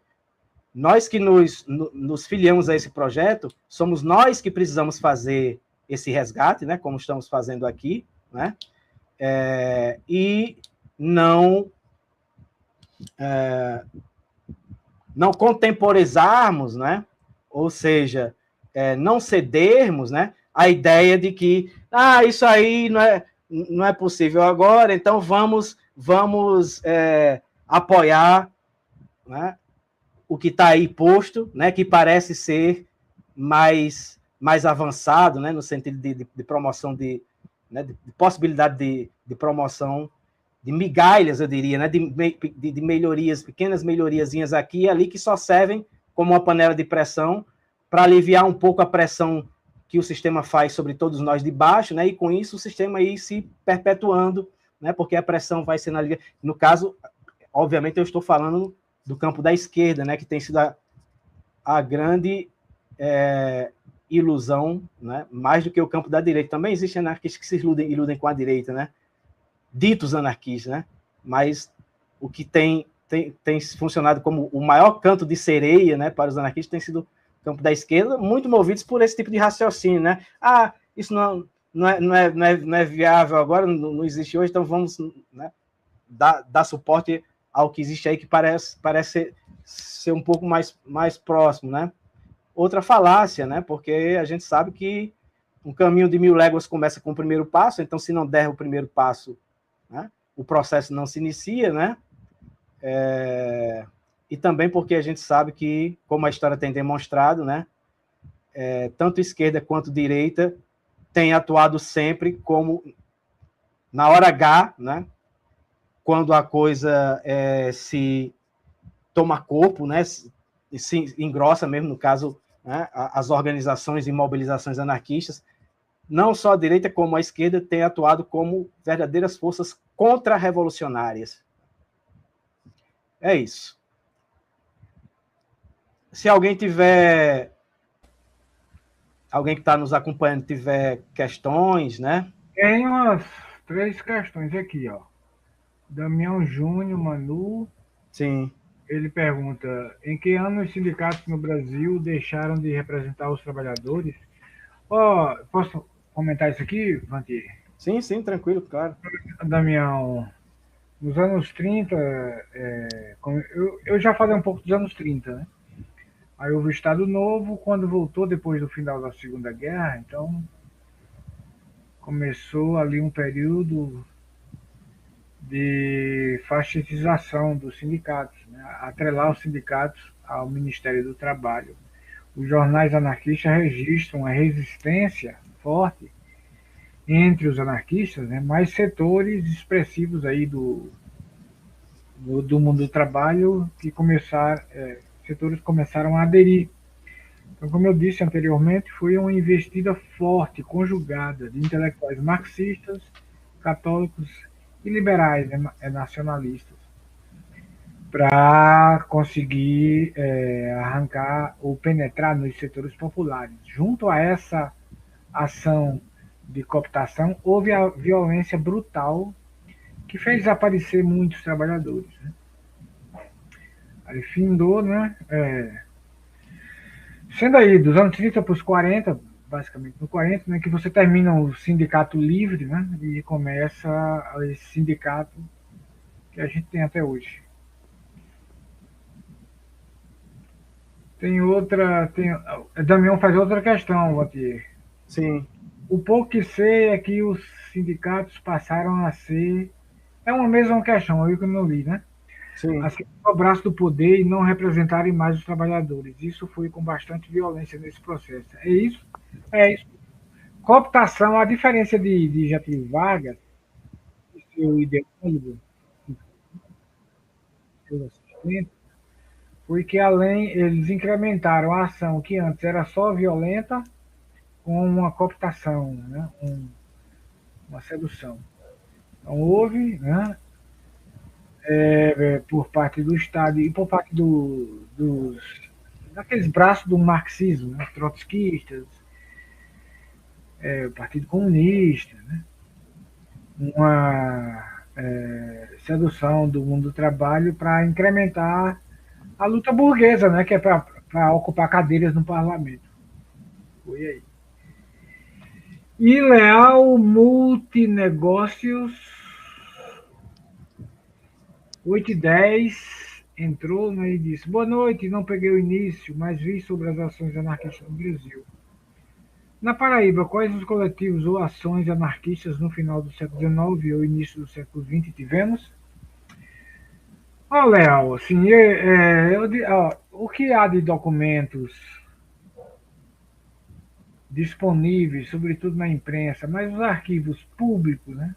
nos filiamos a esse projeto, somos nós que precisamos fazer esse resgate, né? Como estamos fazendo aqui, né? E não contemporizarmos, né? Ou seja, não cedermos, né, a ideia de que isso aí não é possível agora, então vamos apoiar, né, o que está aí posto, né, que parece ser mais avançado, né, no sentido de promoção né, de possibilidade de promoção de migalhas, eu diria, né, de melhorias, pequenas melhoriazinhas aqui e ali que só servem como uma panela de pressão para aliviar um pouco a pressão que o sistema faz sobre todos nós de baixo, né, e com isso o sistema aí se perpetuando, né? Porque a pressão vai ser na Liga. No caso, obviamente, eu estou falando do campo da esquerda, né? Que tem sido a grande ilusão, né? Mais do que o campo da direita. Também existem anarquistas que se iludem com a direita, né? Ditos anarquistas, né? Mas o que tem funcionado como o maior canto de sereia, né, para os anarquistas tem sido o campo da esquerda, muito movidos por esse tipo de raciocínio, né? Ah, isso não é viável agora, não existe hoje, então vamos, né, dar suporte ao que existe aí, que parece ser um pouco mais próximo, né? Outra falácia, né? Porque a gente sabe que um caminho de 1000 léguas começa com o primeiro passo, então se não der o primeiro passo, né, o processo não se inicia, né? E também porque a gente sabe que, como a história tem demonstrado, né, tanto esquerda quanto direita tem atuado sempre como na hora H, né, quando a coisa se toma corpo, né, se engrossa mesmo, no caso, né, as organizações e mobilizações anarquistas, não só a direita como a esquerda tem atuado como verdadeiras forças contra-revolucionárias. É isso. Se alguém que está nos acompanhando tiver questões, né? Tem umas 3 questões aqui, ó. Damião Júnior, Manu. Sim. Ele pergunta: em que ano os sindicatos no Brasil deixaram de representar os trabalhadores? Posso comentar isso aqui, Vantir? Sim, tranquilo, claro. Damião, nos anos 30, eu já falei um pouco dos anos 30, né? Aí houve o Estado Novo, quando voltou depois do final da Segunda Guerra, então começou ali um período de fascistização dos sindicatos, né? Atrelar os sindicatos ao Ministério do Trabalho. Os jornais anarquistas registram a resistência forte entre os anarquistas, né? Mais setores expressivos aí do mundo do trabalho que setores começaram a aderir. Então, como eu disse anteriormente, foi uma investida forte, conjugada, de intelectuais marxistas, católicos e liberais, nacionalistas, para conseguir arrancar ou penetrar nos setores populares. Junto a essa ação de cooptação, houve a violência brutal que fez desaparecer muitos trabalhadores, né? Aí findou, né? Sendo aí dos anos 30 para os 40, basicamente no 40, né, que você termina o sindicato livre, né, e começa esse sindicato que a gente tem até hoje. Damião faz outra questão, Vantir. Sim. O pouco que sei é que os sindicatos passaram a ser... É uma mesma questão, eu que não li, né? Sim. A ser o braço do poder e não representarem mais os trabalhadores. Isso foi com bastante violência nesse processo. É isso? É isso. Cooptação, a diferença de Getúlio Vargas, seu ideólogo, seu assistente, foi que eles incrementaram a ação que antes era só violenta com uma cooptação, né? Uma sedução. Então houve, né, por parte do Estado e por parte daqueles braços do marxismo, né, trotskistas, o Partido Comunista, né, uma sedução do mundo do trabalho para incrementar a luta burguesa, né, que é para ocupar cadeiras no parlamento. Foi aí. E Leal Multinegócios 8:10 entrou, né, e disse: boa noite, não peguei o início, mas vi sobre as ações anarquistas no Brasil. Na Paraíba, quais os coletivos ou ações anarquistas no final do século XIX ou início do século XX tivemos? Léo, assim, o que há de documentos disponíveis, sobretudo na imprensa, mas os arquivos públicos, né,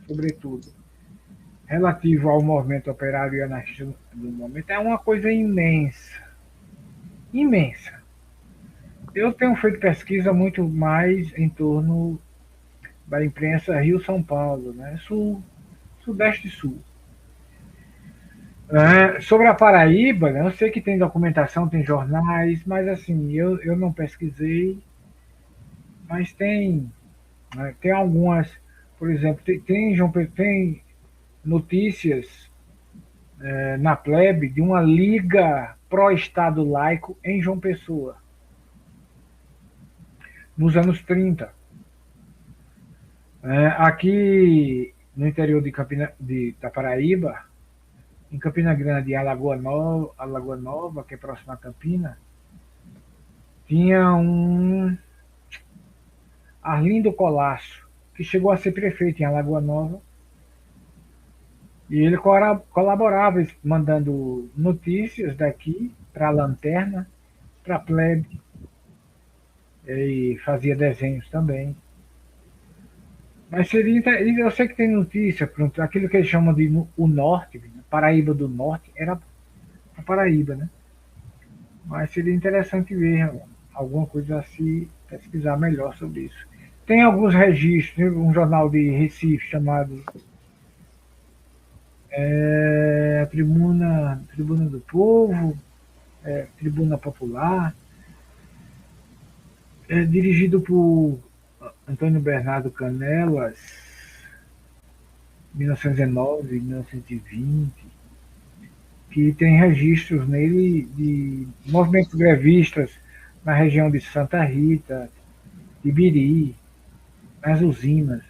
sobretudo, relativo ao movimento operário e anarquista do momento, é uma coisa imensa. Imensa. Eu tenho feito pesquisa muito mais em torno da imprensa Rio-São Paulo, né, Sul, Sudeste e Sul. Sobre a Paraíba, né, eu sei que tem documentação, tem jornais, mas assim, eu não pesquisei, mas tem, né, tem algumas, por exemplo, tem notícias na plebe de uma liga pró-Estado laico em João Pessoa, nos anos 30. Aqui no interior da Paraíba, em Campina Grande, em Alagoa Nova, que é próxima a Campina, tinha um Arlindo Colasso, que chegou a ser prefeito em Alagoa Nova, e ele colaborava mandando notícias daqui para a Lanterna, para a Plebe, e fazia desenhos também. Mas eu sei que tem notícia, pronto, aquilo que eles chamam de o Norte, Paraíba do Norte, era a Paraíba, né? Mas seria interessante ver alguma coisa a se pesquisar melhor sobre isso. Tem alguns registros, um jornal de Recife chamado Tribuna do Povo, Tribuna Popular, dirigido por Antônio Bernardo Canelas, 1909, 1920, que tem registros nele de movimentos grevistas na região de Santa Rita, Ibiri, nas usinas.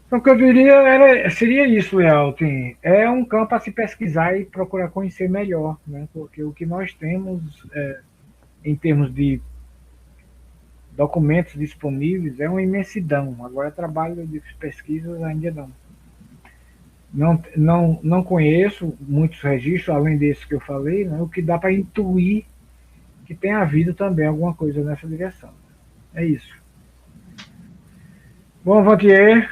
Então, o que eu diria seria isso, Leal. É um campo a se pesquisar e procurar conhecer melhor, né? Porque o que nós temos em termos de documentos disponíveis é uma imensidão. Agora, trabalho de pesquisas ainda não. Não conheço muitos registros, além desses que eu falei, né? O que dá para intuir que tem havido também alguma coisa nessa direção. É isso. Bom, Vantier.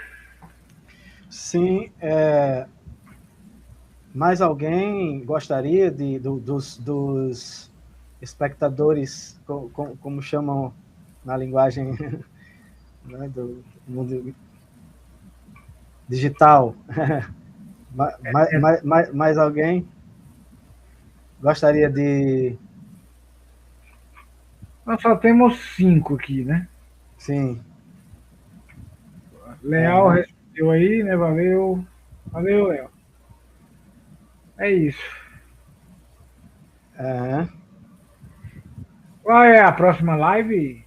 Sim, mais alguém gostaria dos espectadores, como chamam na linguagem né, do mundo digital? Mais alguém gostaria de... Nós só temos 5 aqui, né? Sim. Leal respondeu aí, né? Valeu. Valeu, Léo. É isso. Qual é a próxima live?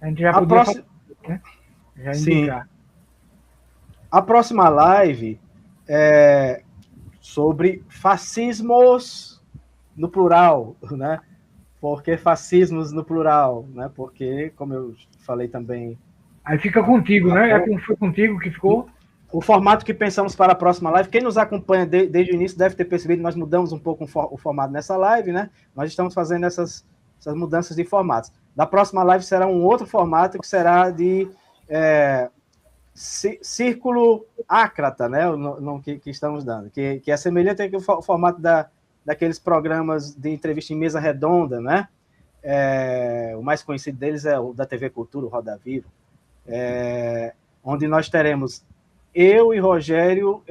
A gente já podia fazer, né? Já indicar. Sim. A próxima live é sobre fascismos no plural, né? Por que fascismos no plural, né? Porque, como eu falei também... Aí fica contigo, né? Foi contigo que ficou? O formato que pensamos para a próxima live, quem nos acompanha desde o início deve ter percebido, nós mudamos um pouco o formato nessa live, né? Nós estamos fazendo essas mudanças de formatos. Da próxima live será um outro formato, que será de círculo ácrata, né? O nome que estamos dando, que é semelhante ao formato daqueles programas de entrevista em mesa redonda, né? O mais conhecido deles é o da TV Cultura, o Roda Viva, onde nós teremos eu e Rogério,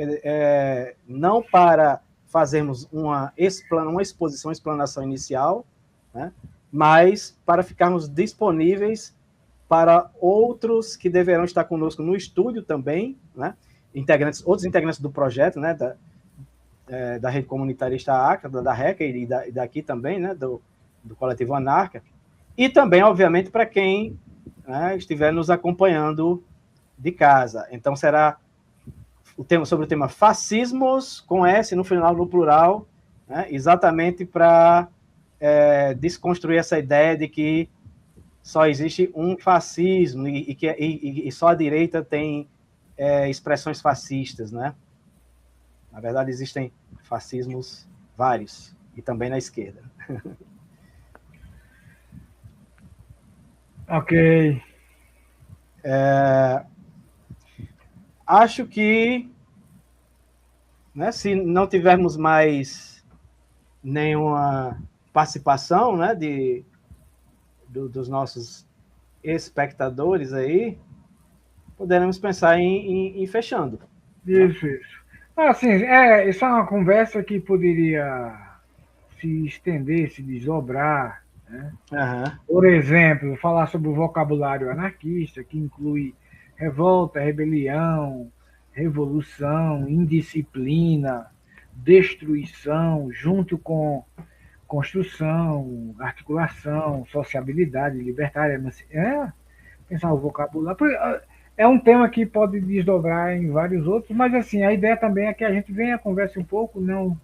não para fazermos uma exposição, explanação inicial, né, mas para ficarmos disponíveis para outros que deverão estar conosco no estúdio também, né, outros integrantes do projeto, né, da Rede Comunitarista Acra, da RECA e daqui também, né, do Coletivo Anarca, e também, obviamente, para quem, né, estiver nos acompanhando de casa. Então, será sobre o tema fascismos, com S no final, no plural, né, exatamente para desconstruir essa ideia de que só existe um fascismo e só a direita tem expressões fascistas, né? Na verdade, existem fascismos vários, e também na esquerda. Ok. Acho que, né, se não tivermos mais nenhuma participação, né, dos nossos espectadores aí, poderemos pensar em fechando. Isso, isso. Assim, isso é uma conversa que poderia se estender, se desdobrar, né? Uhum. Por exemplo, falar sobre o vocabulário anarquista, que inclui revolta, rebelião, revolução, indisciplina, destruição, junto com construção, articulação, sociabilidade, libertária, pensar o vocabulário. É um tema que pode desdobrar em vários outros, mas assim, a ideia também é que a gente venha, converse um pouco, não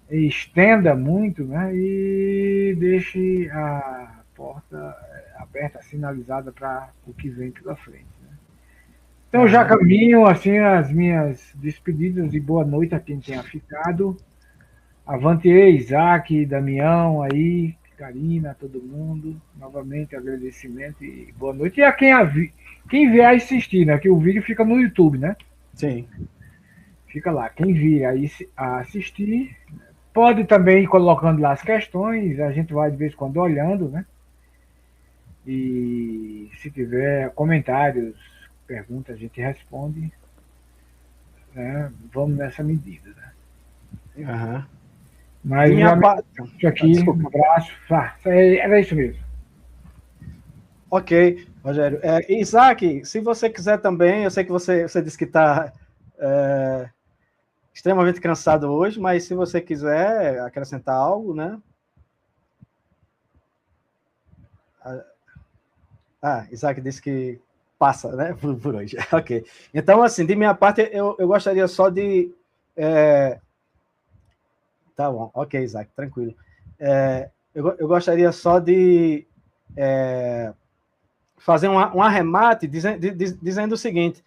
estenda muito, né? E deixe a porta aberta, sinalizada para o que vem pela frente. Né? Então já caminho assim as minhas despedidas e boa noite a quem tenha ficado. Avante, Isaac, Damião aí, Karina, todo mundo. Novamente agradecimento e boa noite. E a quem vier assistir, né? Que o vídeo fica no YouTube, né? Sim. Fica lá. Quem vier aí assistir, pode também ir colocando lá as questões, a gente vai de vez em quando olhando, né? E se tiver comentários, perguntas, a gente responde. Né? Vamos nessa medida, né? Uhum. Mas isso aqui, um abraço. Era isso mesmo. Ok, Rogério. Isaac, se você quiser também, eu sei que você disse que está extremamente cansado hoje, mas se você quiser acrescentar algo, né? Isaac disse que passa, né, por hoje. Ok. Então, assim, de minha parte, eu gostaria só de... Tá bom, ok, Isaac, tranquilo. Eu gostaria só de fazer um arremate dizendo o seguinte,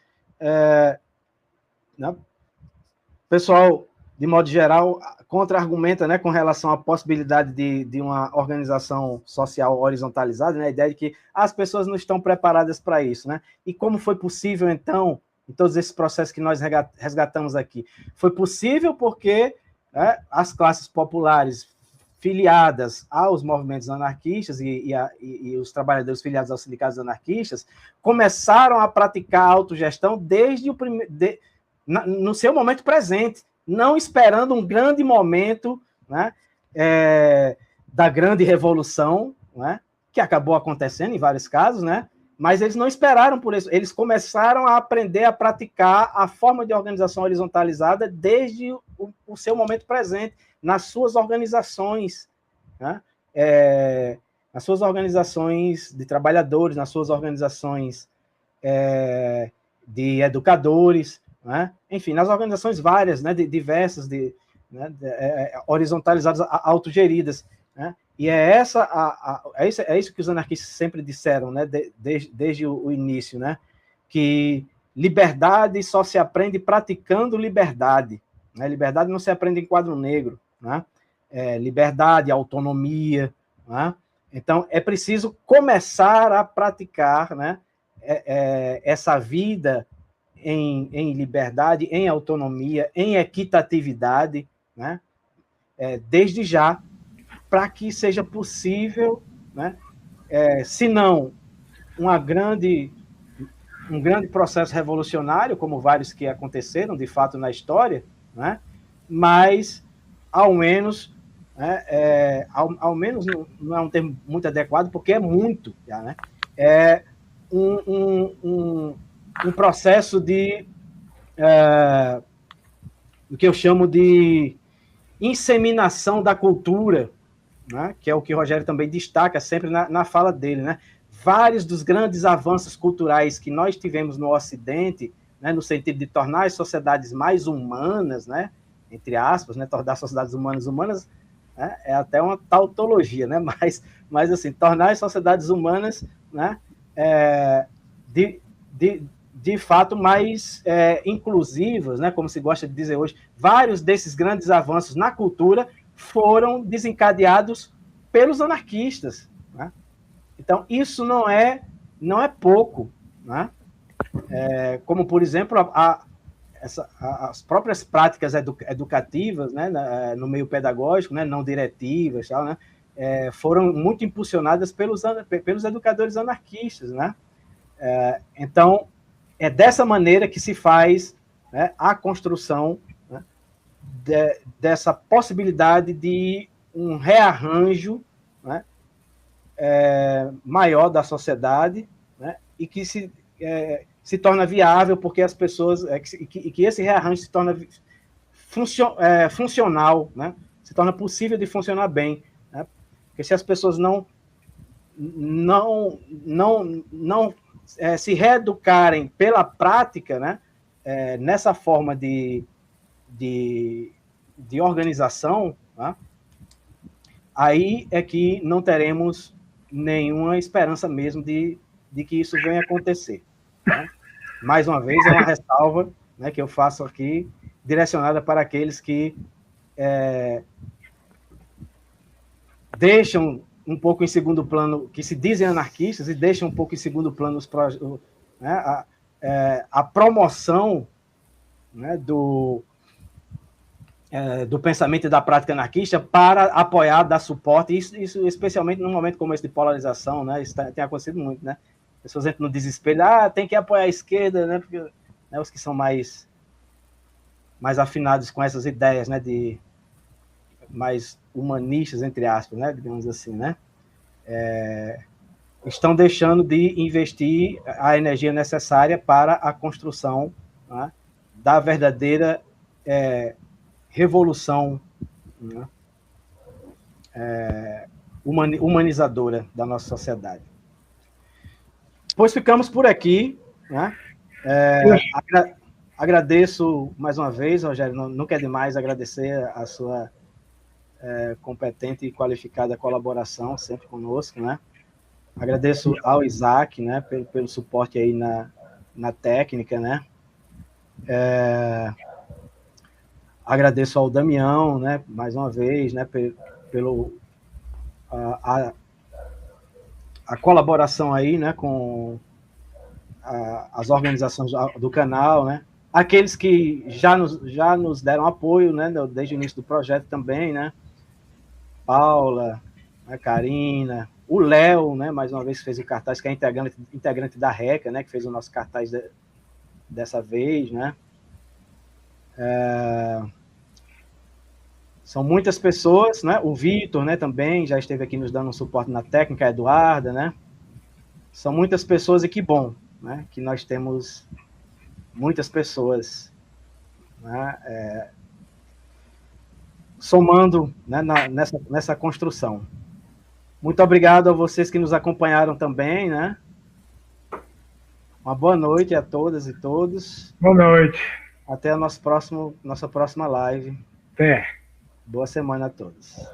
né, pessoal, de modo geral, contra-argumenta, né, com relação à possibilidade de uma organização social horizontalizada, né, a ideia de que as pessoas não estão preparadas para isso, né? E como foi possível, então, em todos esses processos que nós resgatamos aqui? Foi possível porque, né, as classes populares filiadas aos movimentos anarquistas e os trabalhadores filiados aos sindicatos anarquistas começaram a praticar a autogestão desde no seu momento presente, não esperando um grande momento, né, da grande revolução, né, que acabou acontecendo em vários casos, né, mas eles não esperaram por isso, eles começaram a aprender a praticar a forma de organização horizontalizada desde o seu momento presente, nas suas organizações, né, nas suas organizações de trabalhadores, nas suas organizações de educadores, né? Enfim, nas organizações várias, né, diversas, horizontalizadas, autogeridas, né? E é isso que os anarquistas sempre disseram, né, desde o início, né, que liberdade só se aprende praticando liberdade, né? Liberdade não se aprende em quadro negro, né? Liberdade, autonomia, né? Então é preciso começar a praticar, né, essa vida em liberdade, em autonomia, em equitatividade, né? Desde já, para que seja possível, né? Se não um grande processo revolucionário, como vários que aconteceram, de fato, na história, né? Mas, ao menos, né? Ao menos não é um termo muito adequado, porque é muito, já, né? Um processo de o que eu chamo de inseminação da cultura, né? Que é o que o Rogério também destaca sempre na fala dele, né? Vários dos grandes avanços culturais que nós tivemos no Ocidente, né, no sentido de tornar as sociedades mais humanas, né, entre aspas, né, tornar as sociedades humanas, né, é até uma tautologia, né, mas assim, tornar as sociedades humanas, né, de fato mais inclusivas, né, como se gosta de dizer hoje. Vários desses grandes avanços na cultura foram desencadeados pelos anarquistas, né? Então, isso não é pouco, né? Como, por exemplo, as próprias práticas educativas, né, no meio pedagógico, né, não diretivas, tal, né, foram muito impulsionadas pelos educadores anarquistas, né? Então, é dessa maneira que se faz, né, a construção, né, dessa possibilidade de um rearranjo, né, maior da sociedade, né, e que se torna viável porque as pessoas, que esse rearranjo se torna funcional, né, se torna possível de funcionar bem, né, porque se as pessoas não se reeducarem pela prática, né, nessa forma de organização, né, aí é que não teremos nenhuma esperança mesmo de que isso venha acontecer. Né? Mais uma vez, é uma ressalva, né, que eu faço aqui, direcionada para aqueles que deixam um pouco em segundo plano, que se dizem anarquistas e deixam um pouco em segundo plano né, a promoção, né, do pensamento e da prática anarquista para apoiar, dar suporte, isso especialmente num momento como esse de polarização, né, isso tem acontecido muito, né, pessoas entram no desespero, tem que apoiar a esquerda, né, porque, né, os que são mais afinados com essas ideias, né, mais humanistas, entre aspas, né, digamos assim, né, estão deixando de investir a energia necessária para a construção, né, da verdadeira revolução, né, humanizadora da nossa sociedade. Pois ficamos por aqui, né? Agradeço mais uma vez, Rogério, nunca é demais agradecer a sua competente e qualificada colaboração sempre conosco, né? Agradeço ao Isaac, né, pelo suporte aí na técnica, né? Agradeço ao Damião, né, mais uma vez, né, pelo a colaboração aí, né, com as organizações do canal, né, aqueles que já nos deram apoio, né, desde o início do projeto também, né, Paula, a Karina, o Léo, né, mais uma vez fez o cartaz, que é integrante da RECA, né, que fez o nosso cartaz dessa vez, né. São muitas pessoas, né? O Vitor, né, também já esteve aqui nos dando um suporte na técnica, a Eduarda, né? São muitas pessoas e que bom, né? Que nós temos muitas pessoas, né, somando, né, nessa construção. Muito obrigado a vocês que nos acompanharam também, né? Uma boa noite a todas e todos. Boa noite. Até a nossa próxima live. Até. Boa semana a todos.